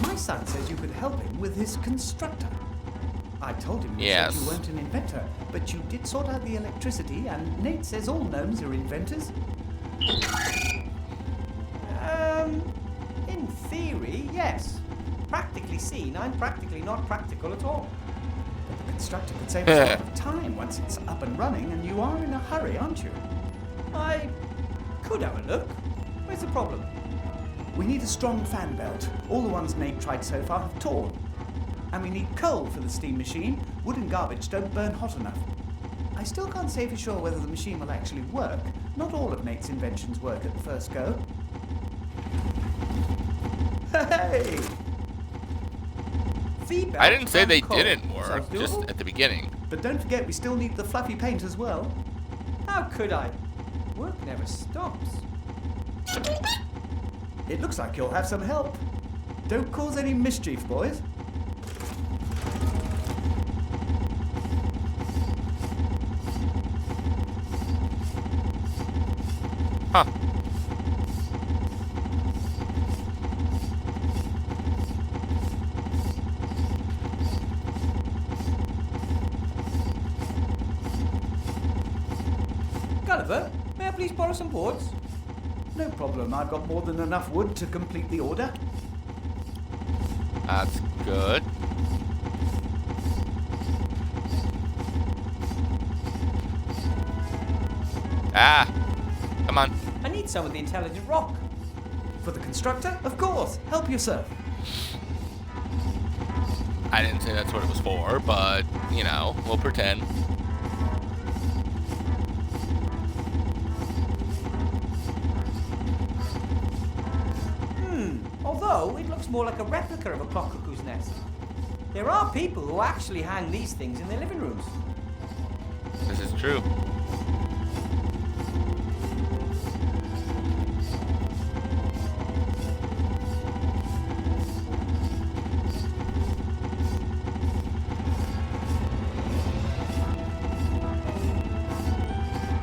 My son says you could help him with his constructor. I told him you Yes. said you weren't an inventor, but you did sort out the electricity, and Nate says all gnomes are inventors. In theory, yes. Practically seen, I'm practically not practical at all. But the constructor could save us a lot of time once it's up and running, and you are in a hurry, aren't you? I could have a look. Where's the problem? We need a strong fan belt. All the ones Nate tried so far have torn. And we need coal for the steam machine. Wood and garbage don't burn hot enough. I still can't say for sure whether the machine will actually work. Not all of Nate's inventions work at the first go. Hey! V-belt I didn't say and they coal. didn't work, Sounds just doable. at the beginning. But don't forget we still need the fluffy paint as well. How could I? Work never stops. It looks like you'll have some help. Don't cause any mischief, boys. Huh. Gulliver, may I please borrow some boards? No problem, I've got more than enough wood to complete the order. That's good. Ah. Come on. I need some of the intelligent rock. For the constructor? Of course, help yourself. I didn't say that's what it was for, but, you know, we'll pretend. Although it looks more like a replica of a clock cuckoo's nest. There are people who actually hang these things in their living rooms. This is true.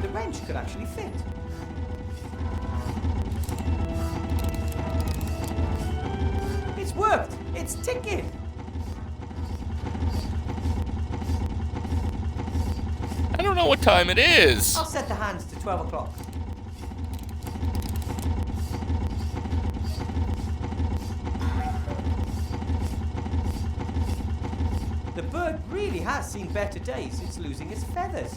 The wrench could actually fit. It's worked! It's ticking! I don't know what time it is. I'll set the hands to 12 o'clock. The bird really has seen better days since losing its feathers.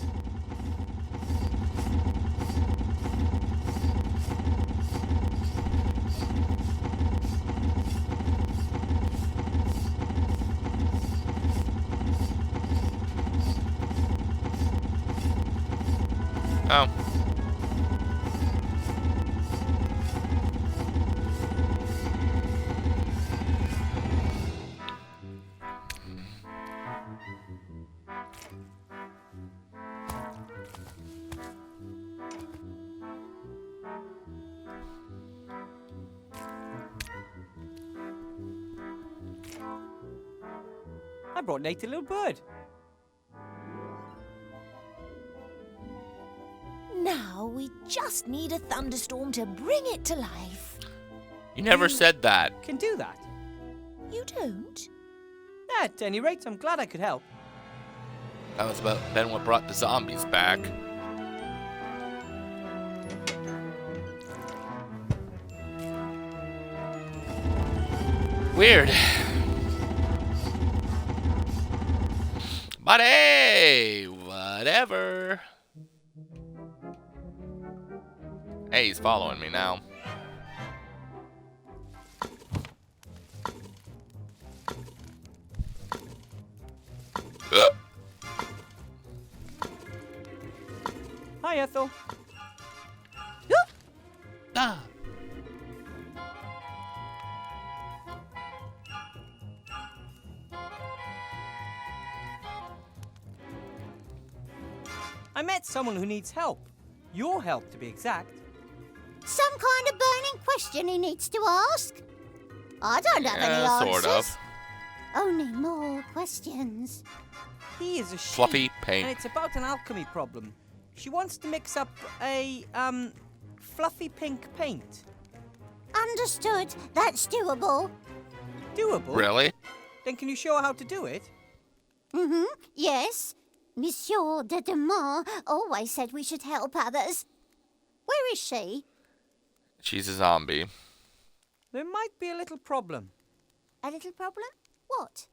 Oh. I brought Nate a little bird. Now we just need a thunderstorm to bring it to life. You never said that. Can do that. You don't? At any rate, I'm glad I could help. That was about then what brought the zombies back. Weird. But hey, whatever. Hey, he's following me now. Hi, Ethel. Ah. I met someone who needs help. Your help, to be exact. Some kind of burning question he needs to ask? I don't have any answers. Sort of. Only more questions. He is a sheep, Fluffy paint. and it's about an alchemy problem. She wants to mix up a, fluffy pink paint. Understood. That's doable. Doable? Really? Then can you show her how to do it? Mm-hmm. Yes. Monsieur de Demar always said we should help others. Where is she? She's a zombie. There might be a little problem. A little problem? What?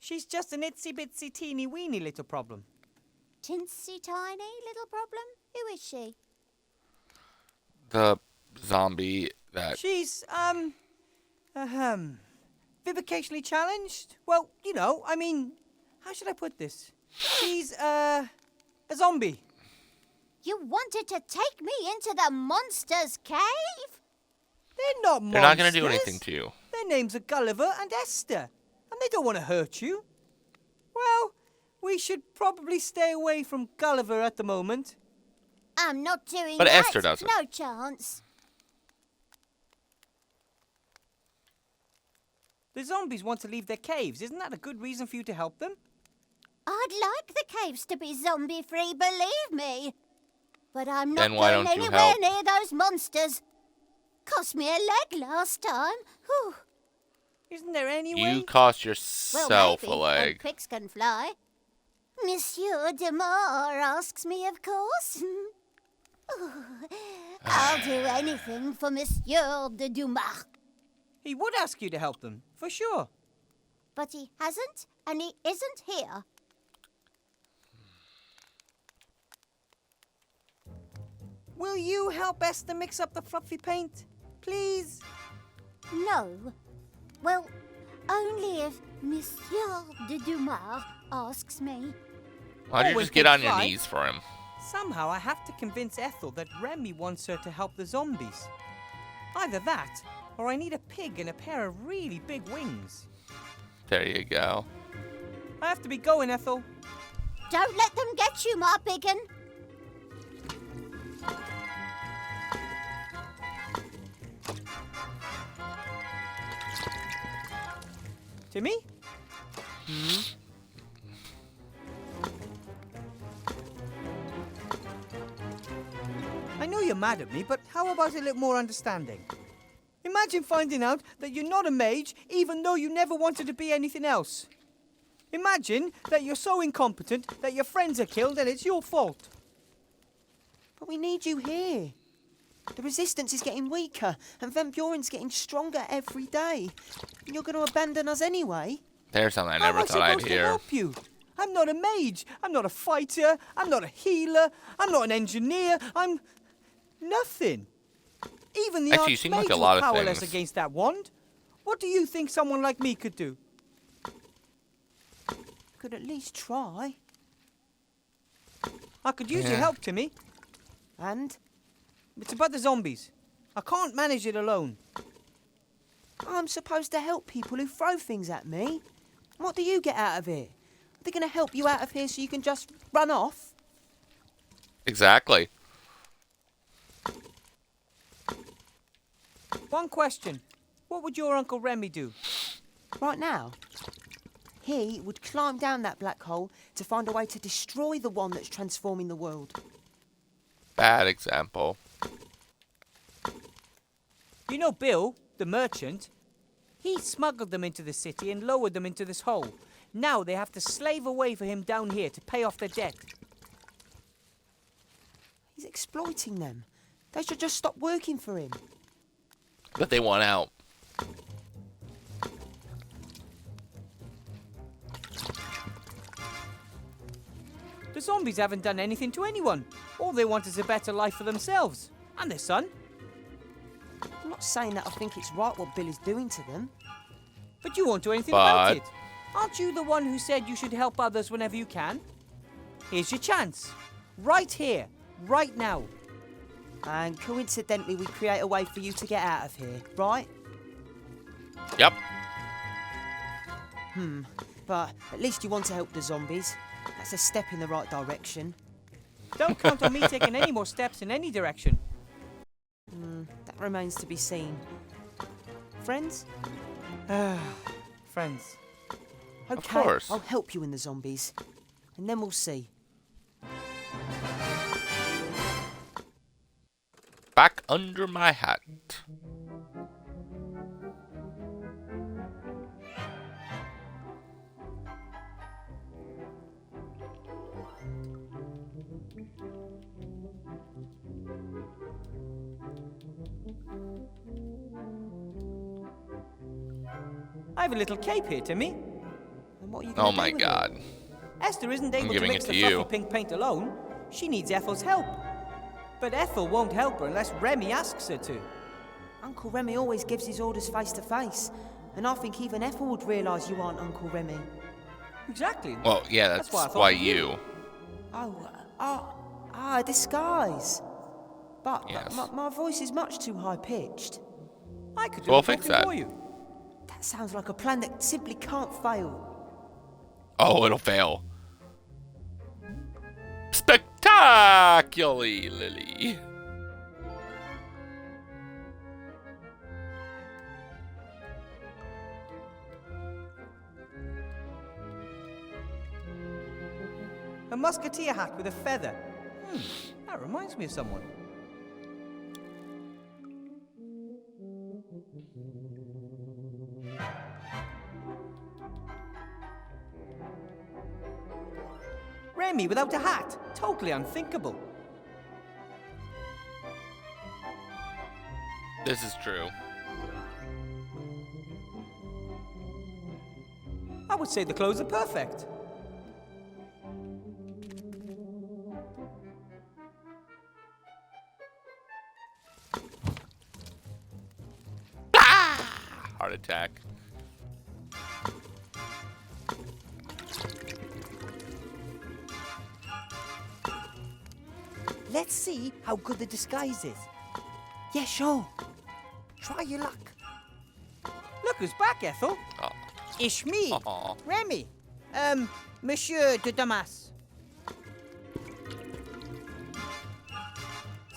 She's just an itsy-bitsy teeny-weeny little problem. Tinsy tiny little problem? Who is she? The zombie that... She's, vivicationally challenged? Well, you know, I mean, how should I put this? She's, a zombie. You wanted to take me into the monster's cave? They're not monsters. They're not going to do anything to you. Their names are Gulliver and Esther, and they don't want to hurt you. Well, we should probably stay away from Gulliver at the moment. I'm not doing But that. Esther doesn't. No chance. The zombies want to leave their caves. Isn't that a good reason for you to help them? I'd like the caves to be zombie-free, believe me. But I'm not Then why going don't you anywhere help? near those monsters. Cost me a leg last time. Whew. Isn't there any way? You cost Well, yourself maybe, a leg. when pigs can fly. Monsieur Demar asks me, of course. I'll do anything for Monsieur de Dumas. He would ask you to help them, for sure. But he hasn't, and he isn't here. Will you help Esther mix up the fluffy paint? Please? No. Well, only if Monsieur de Dumas asks me. Why'd you when just get on pigs your fly. knees for him? Somehow I have to convince Ethel that Remy wants her to help the zombies. Either that, or I need a pig and a pair of really big wings. There you go. I have to be going, Ethel. Don't let them get you, my biggin. Timmy? I know you're mad at me, but how about a little more understanding? Imagine finding out that you're not a mage, even though you never wanted to be anything else. Imagine that you're so incompetent that your friends are killed and it's your fault. But we need you here. The resistance is getting weaker, and Van Buren's getting stronger every day. And you're going to abandon us anyway? There's something I How am never thought I'd supposed to hear. help you? I'm not a mage. I'm not a fighter. I'm not a healer. I'm not an engineer. I'm nothing. Even the Actually, you seem like archmage a lot was of powerless things. against that wand. What do you think someone like me could do? Could at least try. I could use your Yeah. help, Timmy. And It's about the zombies. I can't manage it alone. I'm supposed to help people who throw things at me. What do you get out of it? Are they going to help you out of here so you can just run off? Exactly. One question. What would your Uncle Remy do? Right now, he would climb down that black hole to find a way to destroy the one that's transforming the world. Bad example. You know Bill, the merchant? He smuggled them into the city and lowered them into this hole. Now they have to slave away for him down here to pay off their debt. He's exploiting them. They should just stop working for him. But they want out. The zombies haven't done anything to anyone. All they want is a better life for themselves and their son. I'm not saying that I think it's right what Bill is doing to them. But you won't do anything about But- it. Aren't you the one who said you should help others whenever you can? Here's your chance. Right here, right now. And coincidentally, we create a way for you to get out of here, right? Yep. But at least you want to help the zombies. That's a step in the right direction. Don't count on me taking any more steps in any direction. That remains to be seen. Friends? Friends. Okay, course. I'll help you in the zombies. And then we'll see. Back under my hat. I have a little cape here, Timmy. And what are you going Oh to my do with god. Esther isn't able to giving mix it the to fluffy you. pink paint alone. She needs Ethel's help. But Ethel won't help her unless Remy asks her to. it? Uncle Remy always gives his orders face to face. And I think even Ethel would realise you aren't Uncle Remy. Exactly. Well, yeah, that's why I thought why of you. you. A disguise. But Yes. my voice is much too high-pitched. I could do We'll the fix talking that. for you. That sounds like a plan that simply can't fail. Oh, it'll fail. Spectacularly, Lily. A musketeer hat with a feather. That reminds me of someone. Remy without a hat. Totally unthinkable. This is true. I would say the clothes are perfect. Heart attack. Let's see how good the disguise is. Yeah, sure. Try your luck. Look who's back, Ethel. Oh. It's me, Aw. Remy. Monsieur de Damas.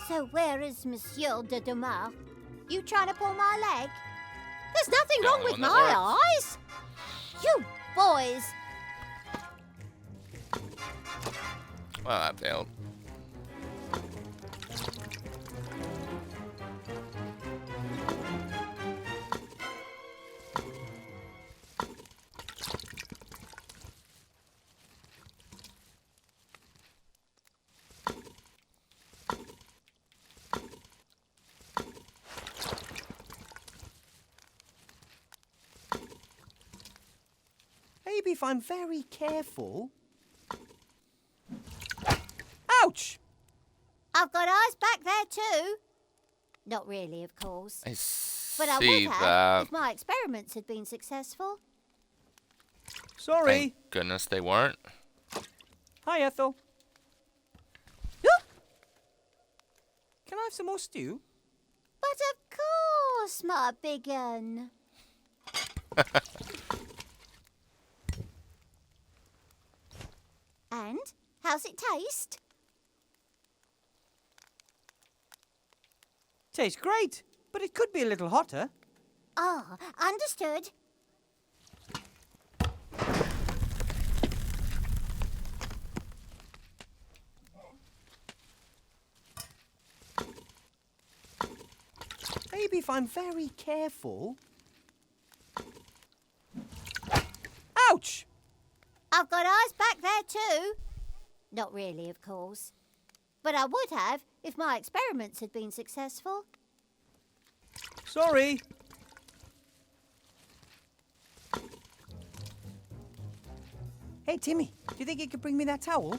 So where is Monsieur de Dumas? You trying to pull my leg? There's nothing The wrong only with one that my eyes. You boys. Well, that failed. Maybe if I'm very careful. Ouch! I've got eyes back there too. Not really, of course. I But I see would have that. if my experiments had been successful. Sorry. Thank goodness they weren't. Hi, Ethel. Can I have some more stew? But of course, my big un. And how's it taste? Tastes great, but it could be a little hotter. Ah, understood. Maybe if I'm very careful. Ouch! I've got eyes back there too. Not really, of course. But I would have if my experiments had been successful. Sorry. Hey, Timmy, do you think you could bring me that towel?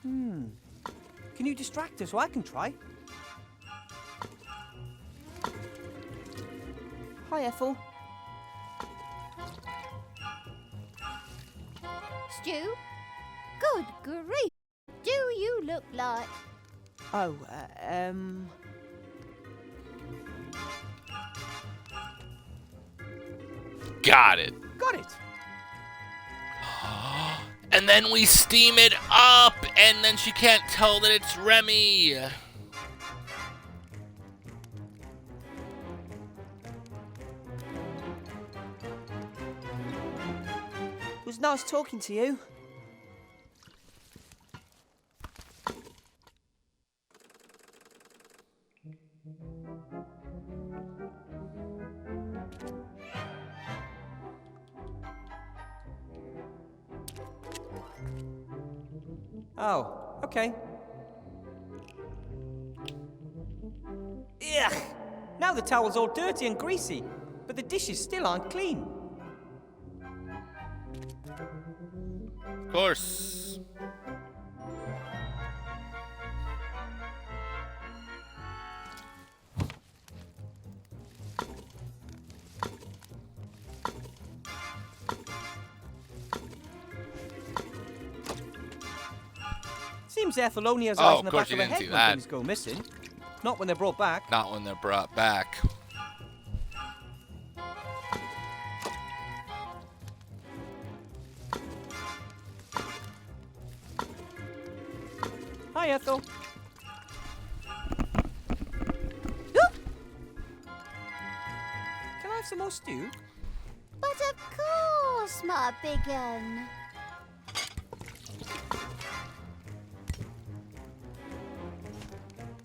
Can you distract her so I can try? Hi, Ethel. Stu? Good grief! Do you look like... Oh, Got it. Got it. And then we steam it up, and then she can't tell that it's Remy. it was nice talking to you. Oh, okay. Ugh! Now the towel's all dirty and greasy, but the dishes still aren't clean. Of course. Seems Ethelonia's Oh, eyes in of the course back you of her didn't head see when that. things go missing. Not when they're brought back. Not when they're brought back. Hi, Ethel. Can I have some more stew? But of course, my big un.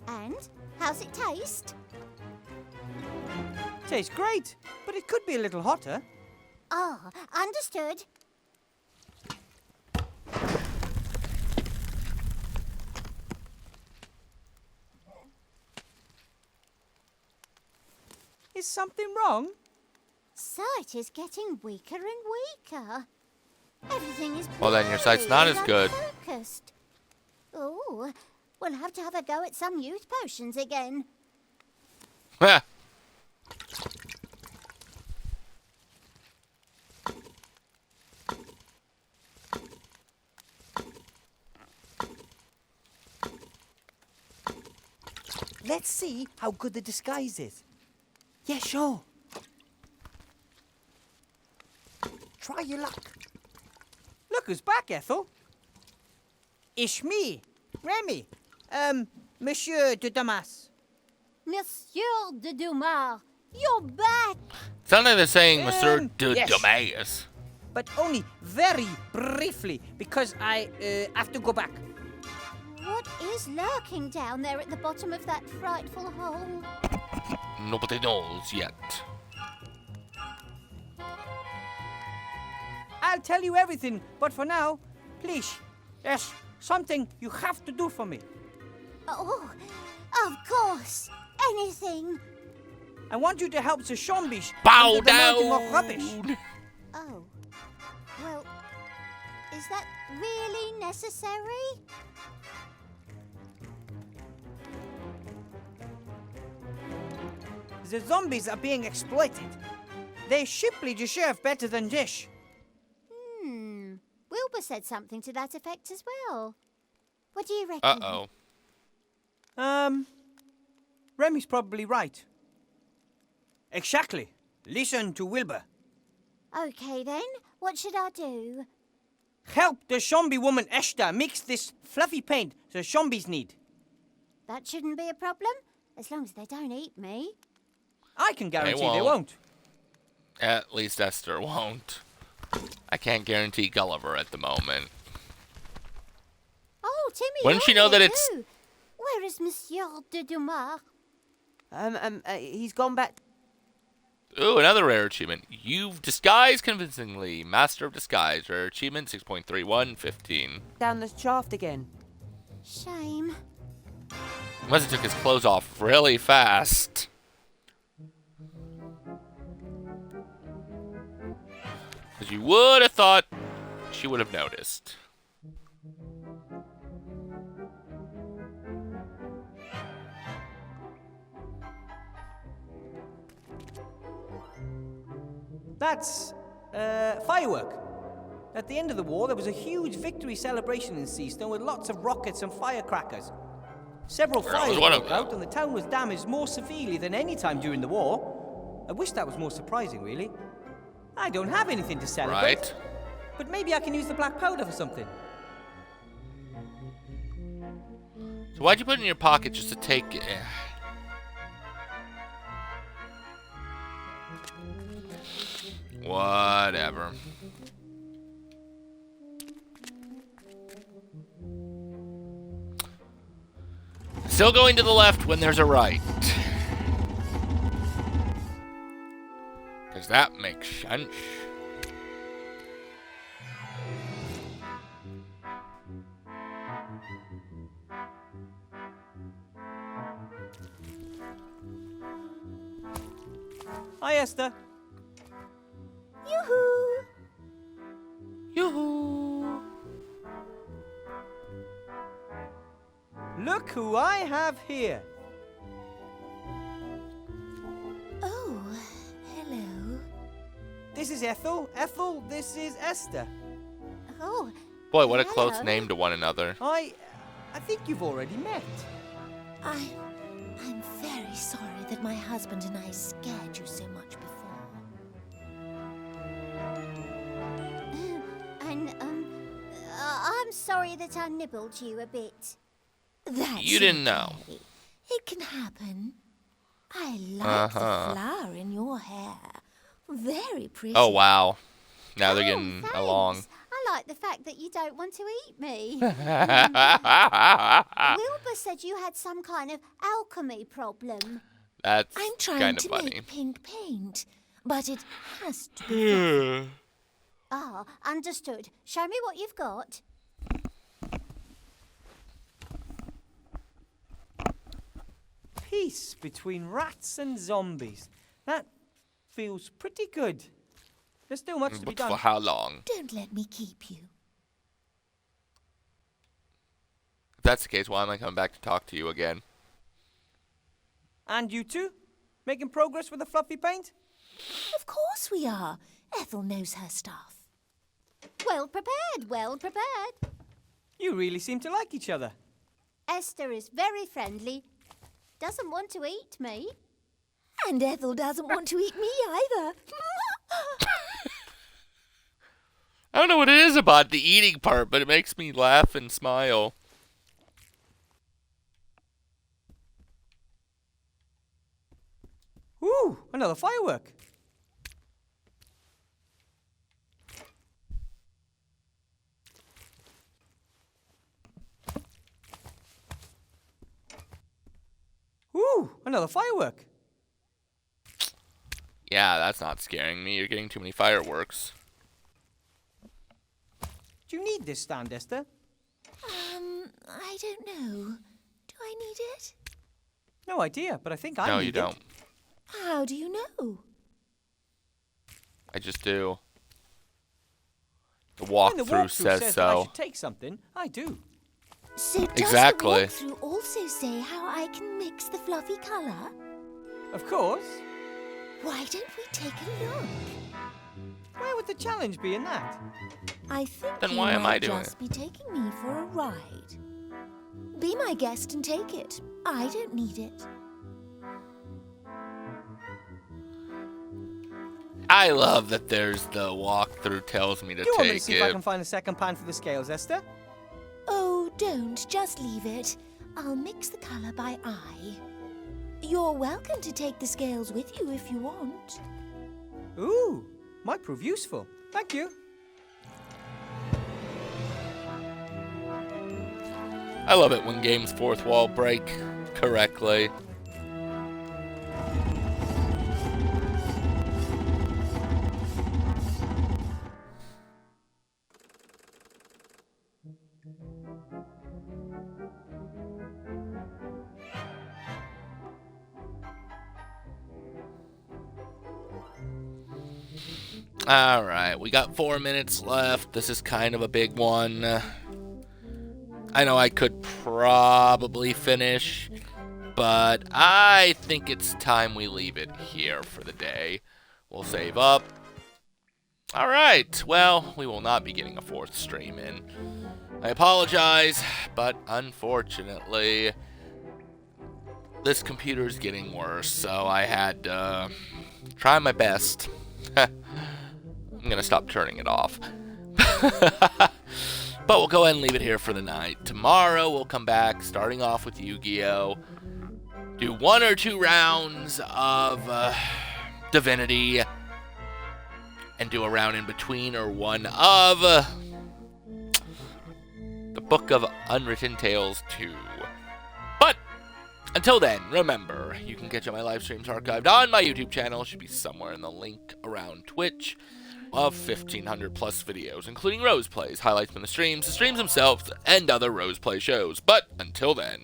And? How's it taste? Tastes great, but it could be a little hotter. Ah, understood. Is something wrong? Sight is getting weaker and weaker. Everything is Well, then your sight's not blurry as and good. unfocused. Oh, we'll have to have a go at some youth potions again. Heh. Let's see how good the disguise is. Yeah, sure. Try your luck. Look who's back, Ethel. It's me, Remy. Monsieur de Damas. Monsieur de Dumas, you're back! Sounds like they're saying Monsieur de yes. Damas. But only very briefly, because I have to go back. What is lurking down there at the bottom of that frightful hole? Nobody knows yet. I'll tell you everything, but for now, please, there's something you have to do for me. Oh, of course, anything. I want you to help the zombies Bow under the mountain of rubbish. down! Oh, well, is that really necessary? The zombies are being exploited. They simply deserve better than this. Wilbur said something to that effect as well. What do you reckon? Uh-oh. Remy's probably right. Exactly. Listen to Wilbur. Okay then, what should I do? Help the zombie woman Esther mix this fluffy paint the zombies need. That shouldn't be a problem, as long as they don't eat me. I can guarantee they won't. won't. At least Esther won't. I can't guarantee Gulliver at the moment. Oh, Timmy, Wouldn't you're she know here that it's- too. Where is Monsieur de Dumas? He's gone back. Ooh, another rare achievement. You've disguised convincingly. Master of Disguise. Rare achievement 6.3115. Down the shaft again. Shame. Must have took his clothes off really fast. Because you would have thought she would have noticed. That's, firework. At the end of the war, there was a huge victory celebration in Seastone with lots of rockets and firecrackers. Several fires broke out, and the town was damaged more severely than any time during the war. I wish that was more surprising, really. I don't have anything to celebrate. Right. But maybe I can use the black powder for something. So why'd you put it in your pocket just to take it? Whatever. Still going to the left when there's a right. Because that makes sense. Hi, Esther. Yoo-hoo! Yoo-hoo. Look who I have here. Oh, hello. This is Ethel. Ethel, this is Esther. Oh, Boy, what a close hello. name to one another. I think you've already met. I'm very sorry that my husband and I scared you so much before. And, I'm sorry that I nibbled you a bit. That's You didn't know. okay. It can happen. I like the flower in your hair. Very pretty. Oh, wow. Now they're Oh, getting thanks. along. I like the fact that you don't want to eat me. Wilbur said you had some kind of alchemy problem. That's I'm trying kind of to funny. make pink paint, but it has to be. Ah, understood. Show me what you've got. Peace between rats and zombies. That feels pretty good. There's still much to be But done. for how long? Don't let me keep you. If that's the case, why am I coming back to talk to you again? And you too? Making progress with the fluffy paint? Of course we are. Ethel knows her stuff. Well prepared, well prepared. You really seem to like each other. Esther is very friendly. Doesn't want to eat me. And Ethel doesn't want to eat me either. I don't know what it is about the eating part, but it makes me laugh and smile. Ooh, another firework. Ooh, another firework. Yeah, that's not scaring me. You're getting too many fireworks. Do you need this stand, Esther? I don't know. Do I need it? No idea, but I think I No, need you don't. it. How do you know? I just do. The When the walkthrough says that I so. should take something, I do. So does Exactly. the walkthrough also say how I can mix the fluffy colour? Of course. Why don't we take a look? Where would the challenge be in that? I think Then you why am I might doing just be taking me for a ride. Be my guest and take it. I don't need it. I love that there's the walkthrough tells me to Do you want me to take see if I it. can find a second pan for the scales, Esther? Oh, don't. Just leave it. I'll mix the colour by eye. You're welcome to take the scales with you if you want. Ooh, might prove useful. Thank you. I love it when games fourth wall break correctly. Alright, we got 4 minutes left. This is kind of a big one. I know I could probably finish, but I think it's time we leave it here for the day. We'll save up, Alright, well, we will not be getting a 4th stream in. I apologize, but unfortunately, this computer's getting worse, so I had to try my best. I'm gonna stop turning it off. But we'll go ahead and leave it here for the night. Tomorrow we'll come back, starting off with Yu-Gi-Oh! Do 1 or 2 rounds of Divinity, and do a round in between or one of the Book of Unwritten Tales 2. But until then, remember, you can catch all my live streams archived on my YouTube channel. Should be somewhere in the link around Twitch. Of 1,500 plus videos, including Rose Plays, highlights from the streams themselves, and other Rose Play shows. But until then...